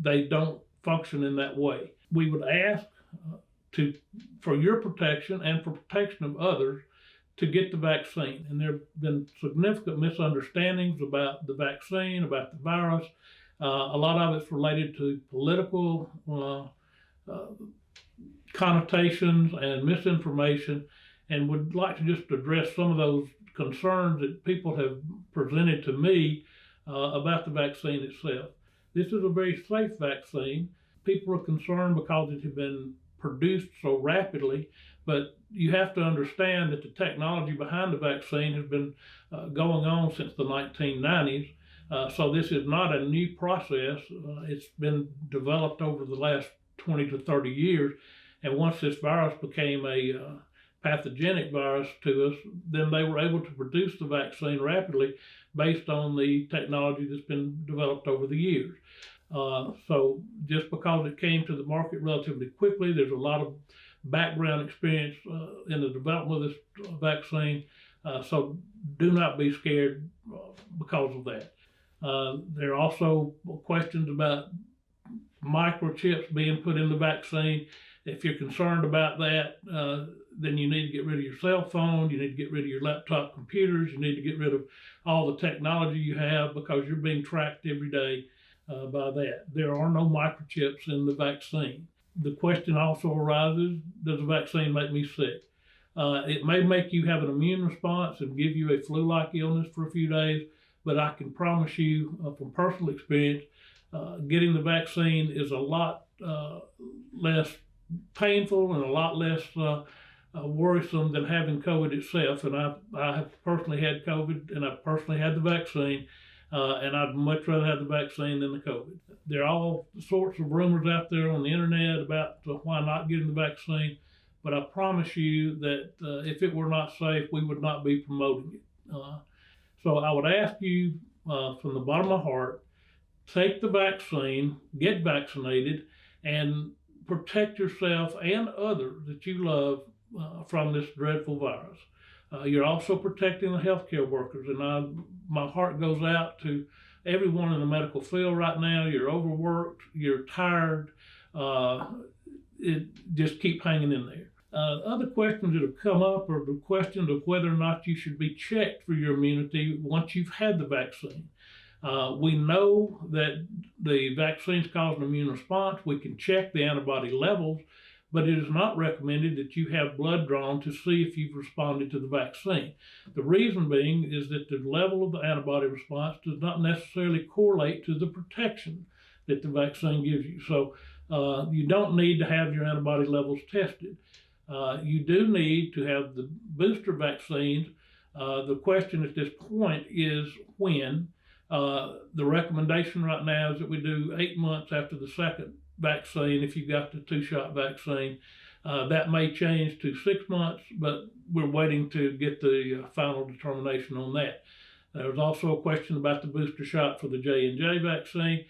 They don't function in that way. We would ask for your protection and for protection of others to get the vaccine. And there have been significant misunderstandings about the vaccine, about the virus. A lot of it's related to political connotations and misinformation, and would like to just address some of those concerns that people have presented to me about the vaccine itself. This is a very safe vaccine. People are concerned because it has been produced so rapidly, but you have to understand that the technology behind the vaccine has been going on since the 1990s. So this is not a new process. It's been developed over the last 20 to 30 years. And once this virus became a pathogenic virus to us, then they were able to produce the vaccine rapidly based on the technology that's been developed over the years. So just because it came to the market relatively quickly, there's a lot of background experience in the development of this vaccine. So do not be scared because of that. There are also questions about microchips being put in the vaccine. If you're concerned about that, then you need to get rid of your cell phone, you need to get rid of your laptop computers, you need to get rid of all the technology you have because you're being tracked every day by that. There are no microchips in the vaccine. The question also arises, does the vaccine make me sick? It may make you have an immune response and give you a flu-like illness for a few days, but I can promise you from personal experience, getting the vaccine is a lot less painful and a lot less worrisome than having COVID itself. And I have personally had COVID, and I've personally had the vaccine, and I'd much rather have the vaccine than the COVID. There are all sorts of rumors out there on the internet about why not getting the vaccine, but I promise you that if it were not safe, we would not be promoting it. So I would ask you from the bottom of my heart, take the vaccine, get vaccinated, and protect yourself and others that you love from this dreadful virus. You're also protecting the healthcare workers, and my heart goes out to everyone in the medical field right now. You're overworked, you're tired, just keep hanging in there. Other questions that have come up are the questions of whether or not you should be checked for your immunity once you've had the vaccine. We know that the vaccines cause an immune response. We can check the antibody levels, but it is not recommended that you have blood drawn to see if you've responded to the vaccine. The reason being is that the level of the antibody response does not necessarily correlate to the protection that the vaccine gives you. So you don't need to have your antibody levels tested. You do need to have the booster vaccines. The question at this point is when. The recommendation right now is that we do 8 months after the second vaccine if you've got the 2-shot vaccine. That may change to 6 months, but we're waiting to get the final determination on that. There's also a question about the booster shot for the J&J vaccine.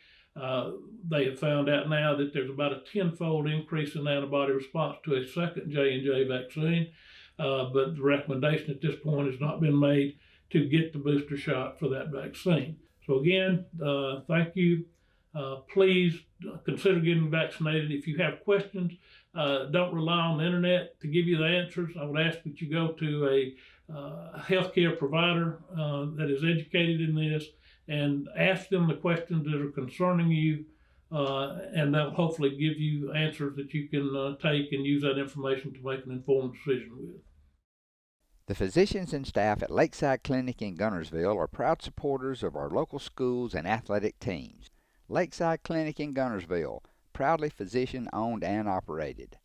They have found out now that there's about a 10-fold increase in antibody response to a second J&J vaccine, but the recommendation at this point has not been made to get the booster shot for that vaccine. So again, thank you. Please consider getting vaccinated. If you have questions, don't rely on the internet to give you the answers. I would ask that you go to a healthcare provider that is educated in this and ask them the questions that are concerning you, and they'll hopefully give you answers that you can take and use that information to make an informed decision with. The physicians and staff at Lakeside Clinic in Guntersville are proud supporters of our local schools and athletic teams. Lakeside Clinic in Guntersville, proudly physician owned and operated.